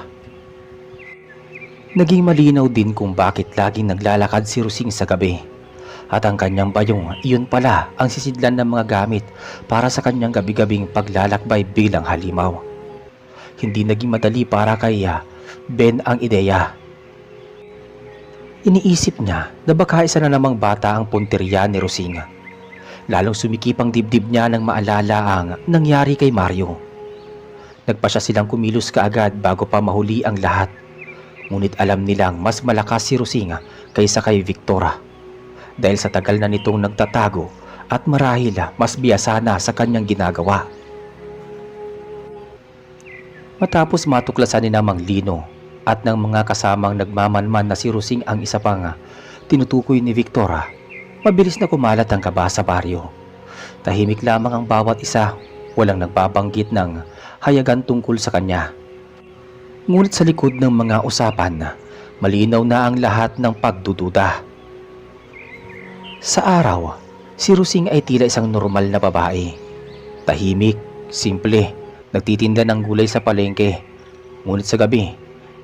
Naging malinaw din kung bakit laging naglalakad si Rosing sa gabi. At ang kanyang bayong, iyon pala ang sisidlan ng mga gamit para sa kanyang gabi-gabing paglalakbay bilang halimaw. Hindi naging madali para kay Ben ang ideya. Iniisip niya na baka isa na namang bata ang punteriya ni Rosing. Lalong sumikip ang dibdib niya nang maalala ang nangyari kay Mario. Nagpasya silang kumilos kaagad bago pa mahuli ang lahat. Ngunit alam nilang mas malakas si Rosing kaysa kay Victor. Dahil sa tagal na nitong nagtatago at marahil mas biyasa na sa kanyang ginagawa. Matapos matuklasan ni Mang Lino at ng mga kasamang nagmamanman na si Rosing ang isa pang tinutukoy ni Victor, mabilis na kumalat ang kaba sa baryo. Tahimik lamang ang bawat isa, walang nagbabanggit ng hayagan tungkol sa kanya. Ngunit sa likod ng mga usapan, malinaw na ang lahat ng pagdududa. Sa araw, si Rosing ay tila isang normal na babae. Tahimik, simple, nagtitinda ng gulay sa palengke. Ngunit sa gabi,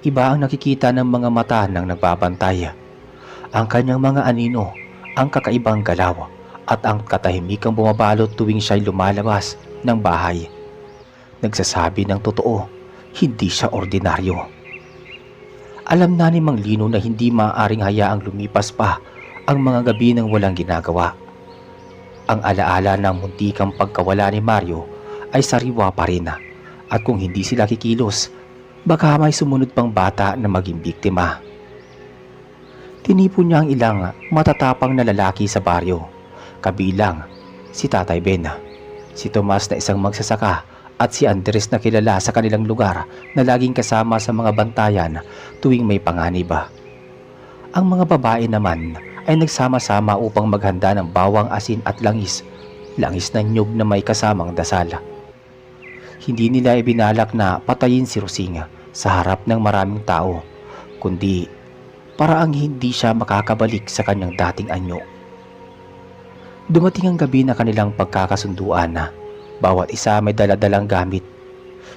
iba ang nakikita ng mga mata ng nagbabantay. Ang kanyang mga anino, ang kakaibang galaw, at ang katahimikang bumabalot tuwing siya'y lumalabas ng bahay. Nagsasabi ng totoo, hindi siya ordinaryo. Alam na ni Mang Lino na hindi maaaring hayaang lumipas pa ang mga gabi ng walang ginagawa. Ang alaala ng muntikang pagkawala ni Mario ay sariwa pa rin, at kung hindi sila kikilos, baka may sumunod pang bata na maging biktima. Tinipon niya ang ilang matatapang na lalaki sa baryo, kabilang si Tatay Ben, si Tomas na isang magsasaka, at si Andres na kilala sa kanilang lugar na laging kasama sa mga bantayan tuwing may panganib. Ang mga babae naman ay nagsama-sama upang maghanda ng bawang, asin at langis na niyog na may kasamang dasal. Hindi nila ibinalak na patayin si Rosing sa harap ng maraming tao, kundi paraang hindi siya makakabalik sa kanyang dating anyo. Dumating ang gabi na kanilang pagkakasunduan na bawat isa may daladalang gamit.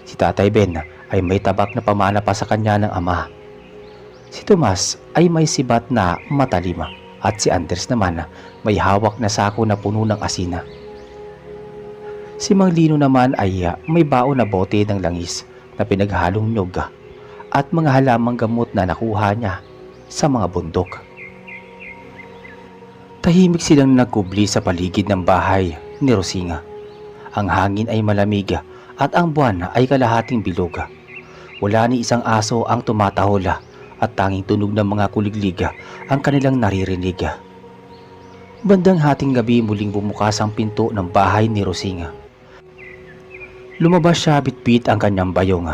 Si Tatay Ben ay may tabak na pamana pa sa kanya ng ama. Si Tomas ay may sibat na matalim, at si Andres naman may hawak na sako na puno ng asina. Si Mang Lino naman ay may baon na bote ng langis na pinaghalong nyog at mga halamang gamot na nakuha niya sa mga bundok. Tahimik silang nagkubli sa paligid ng bahay ni Rosing. Ang hangin ay malamig at ang buwan ay kalahating bilog. Wala ni isang aso ang tumatahol at tanging tunog ng mga kuliglig ang kanilang naririnig. Bandang hating gabi muling bumukas ang pinto ng bahay ni Rosing. Lumabas siya bitbit ang kanyang bayong.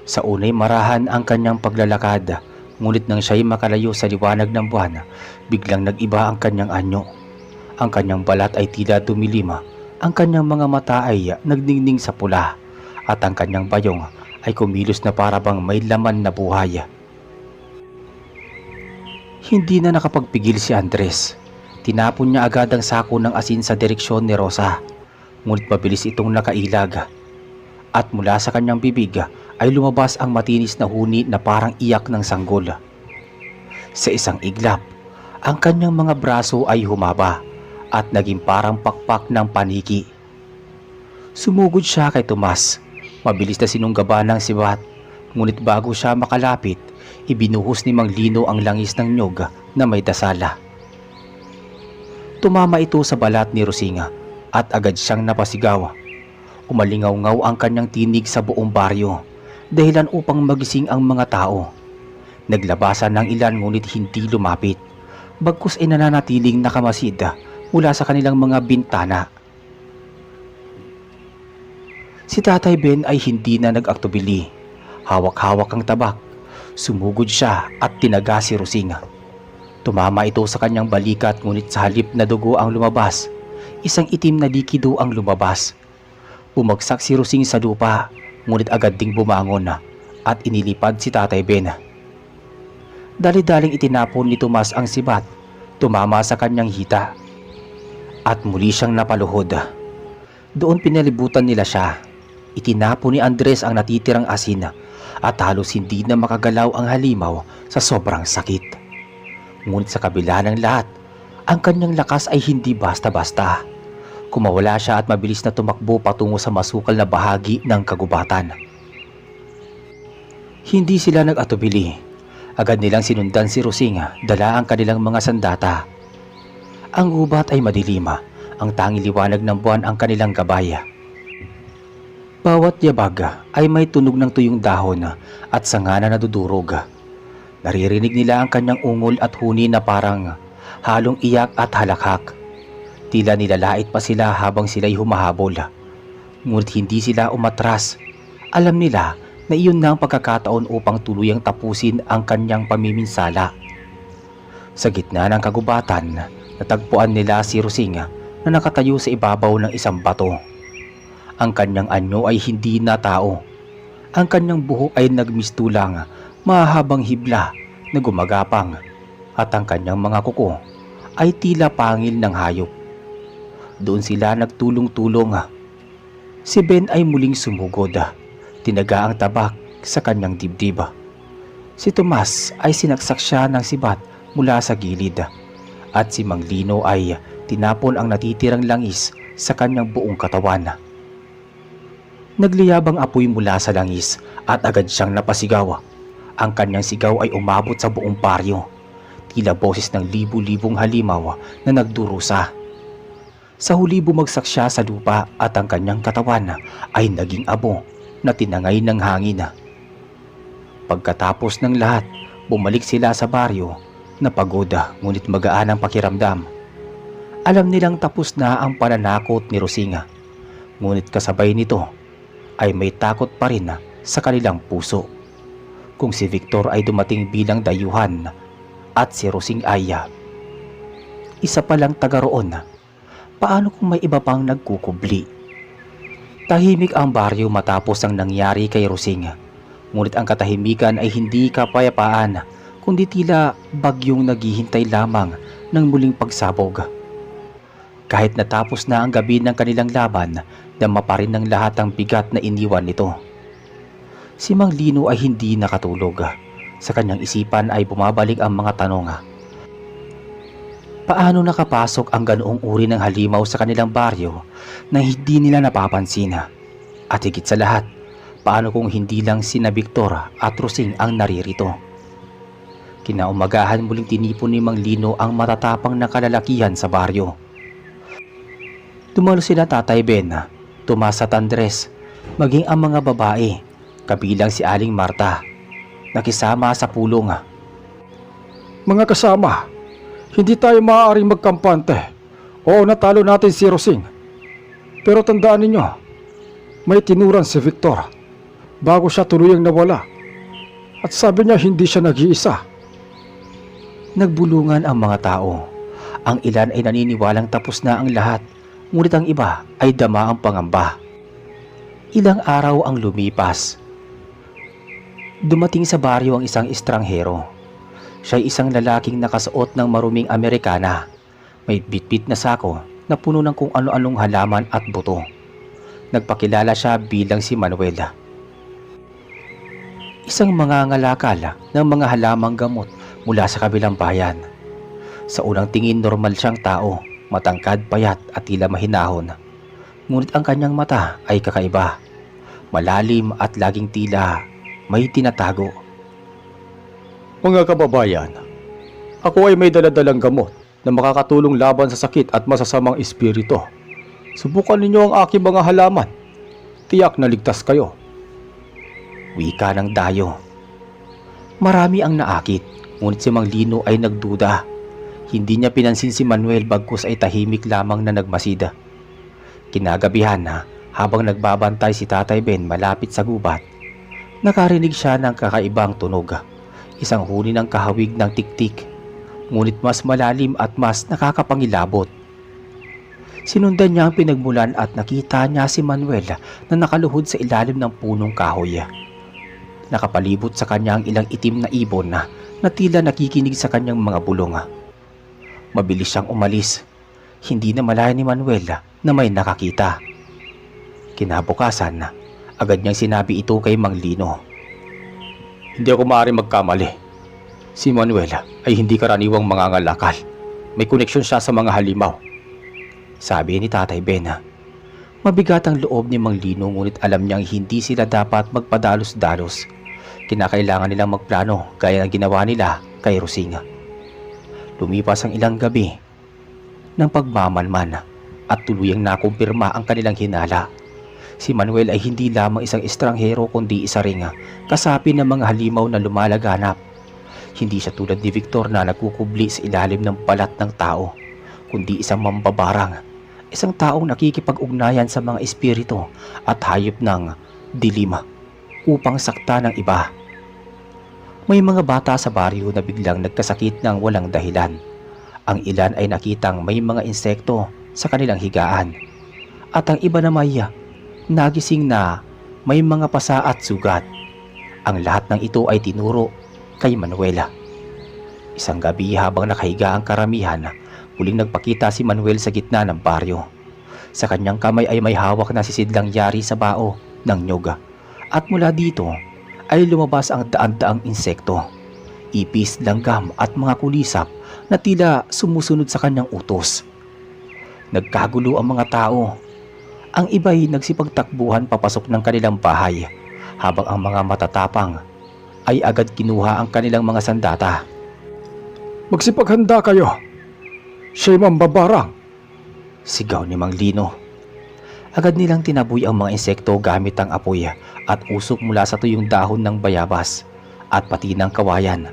Sa unay marahan ang kanyang paglalakad, ngunit nang siya'y makalayo sa liwanag ng buwan, biglang nag-iba ang kanyang anyo. Ang kanyang balat ay tila dumilima, ang kanyang mga mata ay nagningning sa pula, at ang kanyang bayong ay kumilos na para bang may laman na buhay. Hindi na nakapagpigil si Andres. Tinapon niya agad ang sako ng asin sa direksyon ni Rosa, ngunit mabilis itong nakailag. At mula sa kanyang bibig ay lumabas ang matinis na huni na parang iyak ng sanggol. Sa isang iglap, ang kanyang mga braso ay humaba at naging parang pakpak ng paniki. Sumugod siya kay Tomas. Mabilis na sinunggaba ng sibat, ngunit bago siya makalapit, ibinuhos ni Mang Lino ang langis ng nyog na may dasala. Tumama ito sa balat ni Rosinga at agad siyang napasigaw. Umalingaw-ngaw ang kanyang tinig sa buong baryo, dahilan upang magising ang mga tao. Naglabasan ng ilan ngunit hindi lumapit, bagkus ay nananatiling nakamasid mula sa kanilang mga bintana. Si Tatay Ben ay hindi na nag-aktubili. Hawak-hawak ang tabak. Sumugod siya at tinaga si Rosinga. Tumama ito sa kanyang balikat, ngunit sa halip na dugo ang lumabas, isang itim na likido ang lumabas. Bumagsak si Rosing sa lupa, ngunit agad ding bumangon at inilipad si Tatay Ben. Dali-daling itinapon ni Tomas ang sibat, tumama sa kanyang hita, at muli siyang napaluhod. Doon pinalibutan nila siya. Itinapon ni Andres ang natitirang asin at halos hindi na makagalaw ang halimaw sa sobrang sakit. Ngunit sa kabila ng lahat, ang kanyang lakas ay hindi basta-basta. Kumawala siya at mabilis na tumakbo patungo sa masukal na bahagi ng kagubatan. Hindi sila nag-atubili. Agad nilang sinundan si Rosing, dala ang kanilang mga sandata. Ang gubat ay madilima, ang tanging liwanag ng buwan ang kanilang gabay. Bawat yabag ay may tunog ng tuyong dahon at sanga na nadudurog. Naririnig nila ang kanyang ungol at huni na parang halong iyak at halakhak. Tila nilalait pa sila habang sila'y humahabol. Ngunit hindi sila umatras. Alam nila na iyon na ang pagkakataon upang tuluyang tapusin ang kanyang pamiminsala. Sa gitna ng kagubatan, natagpuan nila si Rosing na nakatayo sa ibabaw ng isang bato. Ang kanyang anyo ay hindi na tao. Ang kanyang buhok ay nagmistulang, mahabang hibla na gumagapang, at ang kanyang mga kuko ay tila pangil ng hayop. Doon sila nagtulong-tulong. Si Ben ay muling sumugod. Tinaga ang tabak sa kanyang dibdib. Si Tomas ay sinaksak siya ng sibat mula sa gilid. At si Mang Lino ay tinapon ang natitirang langis sa kanyang buong katawan. Nagliyab ang apoy mula sa langis at agad siyang napasigaw. Ang kanyang sigaw ay umabot sa buong baryo. Tila boses ng libu-libong halimaw na nagdurusa. Sa huli bumagsak siya sa lupa at ang kanyang katawan ay naging abo na tinangay ng hangin. Pagkatapos ng lahat, bumalik sila sa baryo na pagod ngunit magaan ang pakiramdam. Alam nilang tapos na ang pananakot ni Rosing, ngunit kasabay nito ay may takot pa rin sa kanilang puso. Kung si Victor ay dumating bilang dayuhan at si Rosing ay isa palang taga roon, paano kung may iba pang nagkukubli? Tahimik ang baryo matapos ang nangyari kay Rosing. Ngunit ang katahimikan ay hindi kapayapaan, kundi tila bagyong naghihintay lamang ng muling pagsabog. Kahit natapos na ang gabi ng kanilang laban, dama pa rin ng lahat ang bigat na iniwan nito. Si Mang Lino ay hindi nakatulog. Sa kanyang isipan ay bumabalik ang mga tanong. Paano nakapasok ang ganoong uri ng halimaw sa kanilang baryo na hindi nila napapansin? At higit sa lahat, paano kung hindi lang sina Victor at Rosing ang naririto? Kinaumagahan muling tinipon ni Mang Lino ang matatapang na kalalakihan sa baryo. Dumalo sila Tatay Ben, Tomas at Andres, maging ang mga babae, kabilang si Aling Marta, nakisama sa pulong. Mga kasama, hindi tayo maaaring magkampante. Oo, natalo natin si Rosing. Pero tandaan ninyo, May tinuran si Victor bago siya tuluyang nawala. At sabi niya hindi siya nag-iisa. Nagbulungan ang mga tao. Ang ilan ay naniniwalang tapos na ang lahat, ngunit ang iba ay dama ang pangamba. Ilang araw ang lumipas. Dumating sa baryo ang isang estranghero. Siya'y isang lalaking nakasuot ng maruming Amerikana. May bitbit na sako na puno ng kung ano-anong halaman at buto. Nagpakilala siya bilang si Manuel. Isang mangangalakal ng mga halamang gamot mula sa kabilang bayan. Sa unang tingin normal siyang tao, matangkad, payat at tila mahinahon. Ngunit ang kanyang mata ay kakaiba. Malalim at laging tila may tinatago. Mga kababayan, ako ay may daladalang gamot na makakatulong laban sa sakit at masasamang espiritu. Subukan ninyo ang aking mga halaman. Tiyak na ligtas kayo. Wika ng dayo. Marami ang naakit, ngunit si Mang Lino ay nagduda. Hindi niya pinansin si Manuel bagkus ay tahimik lamang na nagmasida. Kinagabihan na habang nagbabantay si Tatay Ben malapit sa gubat, nakarinig siya ng kakaibang tunog. Isang huni ng kahawig ng tiktik, ngunit mas malalim at mas nakakapangilabot. Sinundan niya ang pinagmulan at nakita niya si Manuel na nakaluhod sa ilalim ng punong kahoy. Nakapalibot sa kanya ang ilang itim na ibon na tila nakikinig sa kanyang mga bulong. Mabilis siyang umalis. Hindi na malaya ni Manuel na may nakakita. Kinabukasan, agad niyang sinabi ito kay Mang Lino. Hindi ako maaaring magkamali. Si Manuel ay hindi karaniwang mangangalakal. May koneksyon siya sa mga halimaw. Sabi ni Tatay Ben. Mabigat ang loob ni Mang Lino ngunit alam niyang hindi sila dapat magpadalos-dalos. Kinakailangan nilang magplano gaya ng ginawa nila kay Rosing. Lumipas ang ilang gabi ng pagmamanman at tuluyang nakumpirma ang kanilang hinala. Si Manuel ay hindi lamang isang estranghero kundi isa ring kasapi ng mga halimaw na lumalaganap. Hindi siya tulad ni Victor na nagkukubli sa ilalim ng balat ng tao, kundi isang mambabarang, isang taong nakikipag-ugnayan sa mga espiritu at hayop ng dilim upang sakta ng iba. May mga bata sa baryo na biglang nagkasakit ng walang dahilan. Ang ilan ay nakitang may mga insekto sa kanilang higaan, at ang iba na may nagising na may mga pasa at sugat. Ang lahat ng ito ay tinuro kay Manuel. Isang gabi habang nakahiga ang karamihan, muling nagpakita si Manuel sa gitna ng baryo. Sa kanyang kamay ay may hawak na sisidlang yari sa bao ng nyog, at mula dito ay lumabas ang daan-daang insekto, ipis, langgam at mga kulisap na tila sumusunod sa kanyang utos. Nagkagulo ang mga tao. Ang iba'y nagsipagtakbuhan papasok ng kanilang bahay, habang ang mga matatapang ay agad kinuha ang kanilang mga sandata. Magsipaghanda kayo. Siya'y mambabarang. Sigaw ni Mang Lino. Agad nilang tinaboy ang mga insekto gamit ang apoy at usok mula sa tuyong dahon ng bayabas at pati ng kawayan.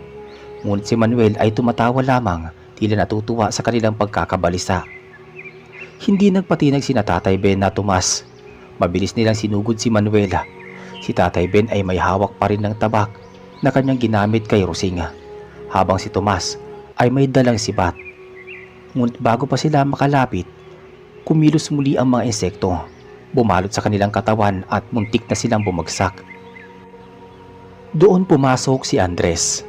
Ngunit si Manuel ay tumatawa lamang, tila natutuwa sa kanilang pagkakabalisa. Hindi nagpatinag si Tatay Ben na tumas. Mabilis nilang sinugod si Manuel. Si Tatay Ben ay may hawak pa rin ng tabak na kanyang ginamit kay Rosing, habang si Tomas ay may dalang sibat. Ngunit bago pa sila makalapit, kumilos muli ang mga insekto, bumalot sa kanilang katawan at muntik na silang bumagsak. Doon pumasok si Andres.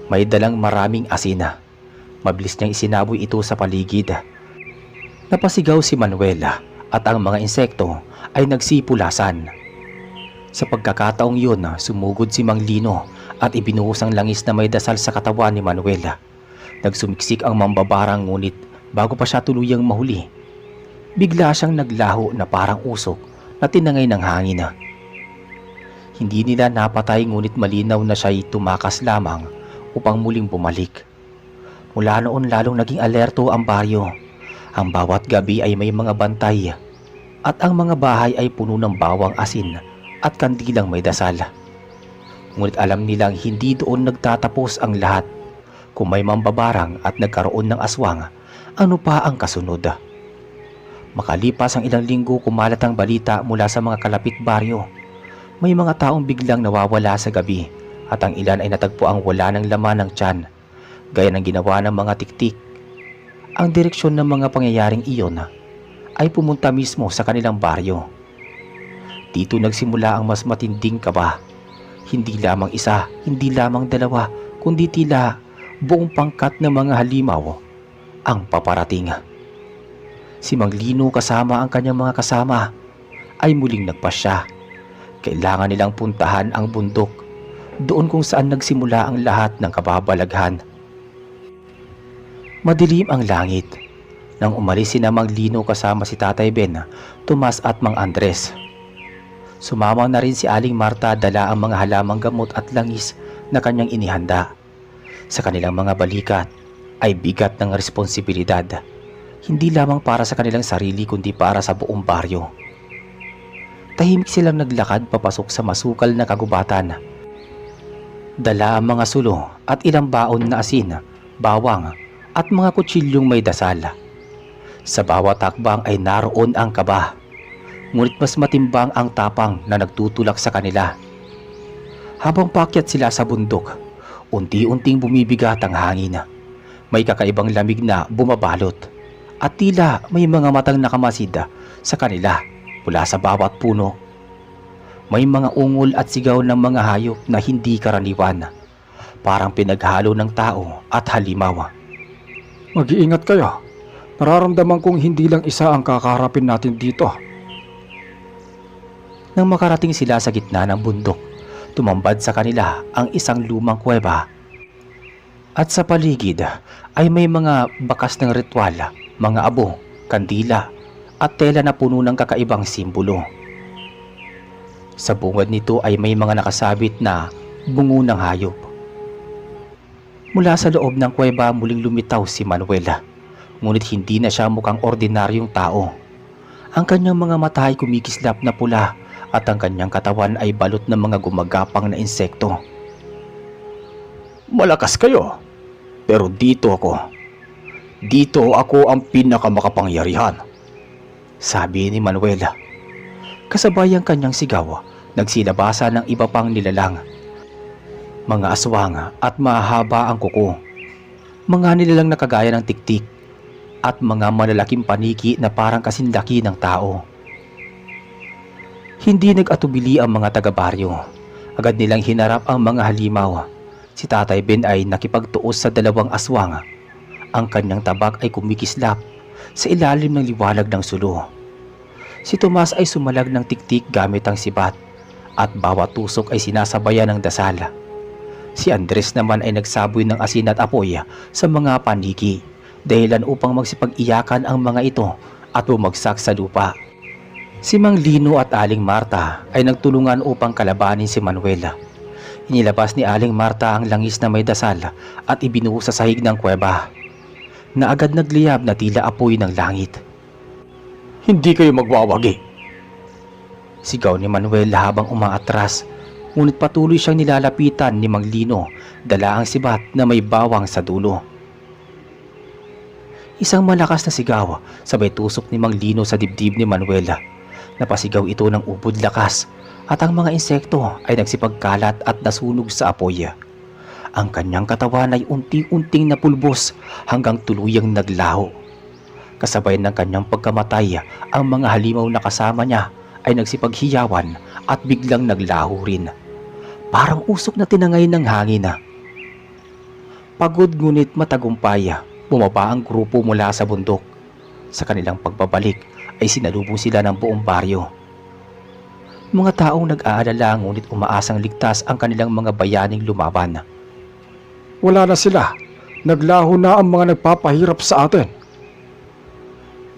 May dalang maraming asina. Mabilis niyang isinaboy ito sa paligid. Napasigaw si Manuel at ang mga insekto ay nagsipulasan. Sa pagkakataong yun, sumugod si Mang Lino at ibinuhos ang langis na may dasal sa katawan ni Manuel. Nagsumiksik ang mambabarang ngunit bago pa siya tuluyang mahuli, bigla siyang naglaho na parang usok na tinangay ng hangin. Hindi nila napatay ngunit malinaw na siya'y tumakas lamang upang muling bumalik. Mula noon lalong naging alerto ang baryo. Ang bawat gabi ay may mga bantay at ang mga bahay ay puno ng bawang asin at kandilang may dasal. Ngunit alam nilang hindi doon nagtatapos ang lahat. Kung may mambabarang at nagkaroon ng aswang, ano pa ang kasunod? Makalipas ang ilang linggo, kumalat ang balita mula sa mga kalapit baryo. May mga taong biglang nawawala sa gabi at ang ilan ay natagpuang wala ng laman ng tiyan, gaya ng ginawa ng mga tiktik. Ang direksyon ng mga pangyayaring iyon ay pumunta mismo sa kanilang baryo. Dito nagsimula ang mas matinding kaba. Hindi lamang isa, hindi lamang dalawa, kundi tila buong pangkat ng mga halimaw ang paparating. Si Mang Lino kasama ang kanyang mga kasama ay muling nagpasya. Kailangan nilang puntahan ang bundok, doon kung saan nagsimula ang lahat ng kababalaghan. Madilim ang langit nang umalis si Mang Lino kasama si Tatay Ben, Tomas at Mang Andres. Sumama na rin si Aling Marta, dala ang mga halamang gamot at langis na kanyang inihanda. Sa kanilang mga balikat ay bigat ng responsibilidad, hindi lamang para sa kanilang sarili kundi para sa buong baryo. Tahimik silang naglakad papasok sa masukal na kagubatan. Dala ang mga sulo at ilang baon na asin, bawang at mga kutsilyong may dasal. Sa bawat takbang ay naroon ang kaba, ngunit mas matimbang ang tapang na nagtutulak sa kanila. Habang paakyat sila sa bundok, unti-unting bumibigat ang hangin. May kakaibang lamig na bumabalot at tila may mga matang nakamasid sa kanila mula sa bawat puno. May mga ungol at sigaw ng mga hayop na hindi karaniwan, parang pinaghalo ng tao at halimaw. Mag-iingat kayo. Nararamdaman kong hindi lang isa ang kakaharapin natin dito. Nang makarating sila sa gitna ng bundok, tumambad sa kanila ang isang lumang kuweba. At sa paligid ay may mga bakas ng ritual, mga abo, kandila at tela na puno ng kakaibang simbolo. Sa bungad nito ay may mga nakasabit na bungo ng hayop. Mula sa loob ng kuweba muling lumitaw si Manuel, ngunit hindi na siya mukhang ordinaryong tao. Ang kanyang mga mata ay kumikislap na pula at ang kanyang katawan ay balot ng mga gumagapang na insekto. Malakas kayo, pero dito ako ang pinakamakapangyarihan, sabi ni Manuel. Kasabay ang kanyang sigaw, nagsilabasa ng iba pang nilalang. Mga aswang at mahaba ang kuko. Mga nilalang na kagaya ng tiktik at mga malalaking paniki na parang kasindaki ng tao. Hindi nag-atubili ang mga taga-baryo. Agad nilang hinarap ang mga halimaw. Si Tatay Ben ay nakipagtuos sa dalawang aswang. Ang kanyang tabak ay kumikislap sa ilalim ng liwanag ng sulo. Si Tomas ay sumalag ng tiktik gamit ang sibat at bawat tusok ay sinasabayan ng dasal. Si Andres naman ay nagsaboy ng asin at apoy sa mga paniki, dahilan upang magsipag-iyakan ang mga ito at bumagsak sa lupa. Si Mang Lino at Aling Marta ay nagtulungan upang kalabanin si Manuel. Inilabas ni Aling Marta ang langis na may dasal at ibinuhos sa sahig ng kuweba, na agad nagliyab na tila apoy ng langit. Hindi kayo magwawagi, sigaw ni Manuel habang umaatras, ngunit patuloy siyang nilalapitan ni Mang Lino, dala ang sibat na may bawang sa dulo. Isang malakas na sigaw, sabay tusok ni Mang Lino sa dibdib ni Manuel. Napasigaw ito ng ubod lakas at ang mga insekto ay nagsipagkalat at nasunog sa apoy. Ang kanyang katawan ay unti-unting napulbos hanggang tuluyang naglaho. Kasabay ng kanyang pagkamatay, ang mga halimaw na kasama niya ay nagsipaghiyawan at biglang naglaho rin. Parang usok na tinangay ng hangin. Pagod ngunit matagumpay, bumaba ang grupo mula sa bundok. Sa kanilang pagbabalik ay sinalubong sila ng buong baryo. Mga taong nag-aalala ngunit umaasang ligtas ang kanilang mga bayaning lumaban. Wala na sila. Naglaho na ang mga nagpapahirap sa atin.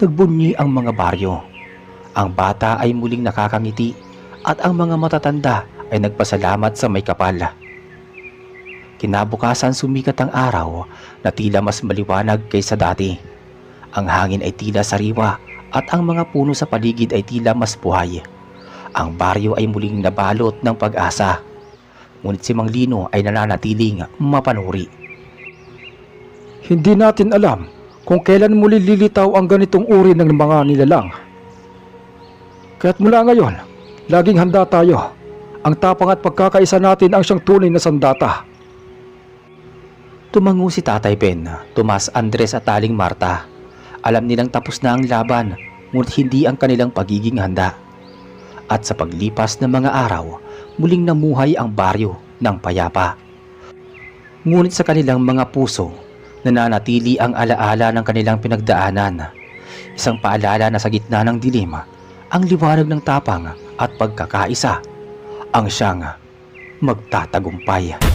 Nagbunyi ang mga baryo. Ang bata ay muling nakakangiti at ang mga matatanda ay nagpasalamat sa may kapal. Kinabukasan sumikat ang araw na tila mas maliwanag kaysa dati. Ang hangin ay tila sariwa at ang mga puno sa paligid ay tila mas buhay. Ang baryo ay muling nabalot ng pag-asa. Ngunit si Mang Lino ay nananatiling mapanuri. Hindi natin alam kung kailan muli lilitaw ang ganitong uri ng mga nilalang. Kaya't mula ngayon, laging handa tayo. Ang tapang at pagkakaisa natin ang siyang tunay na sandata. Tumango si Tatay Ben, Tomas, Andres at Aling Marta. Alam nilang tapos na ang laban, ngunit hindi ang kanilang pagiging handa. At sa paglipas ng mga araw, muling namuhay ang baryo ng payapa. Ngunit sa kanilang mga puso, nananatili ang alaala ng kanilang pinagdaanan. Isang paalala na sa gitna ng dilim, ang liwanag ng tapang at pagkakaisa ang siyang magtatagumpay.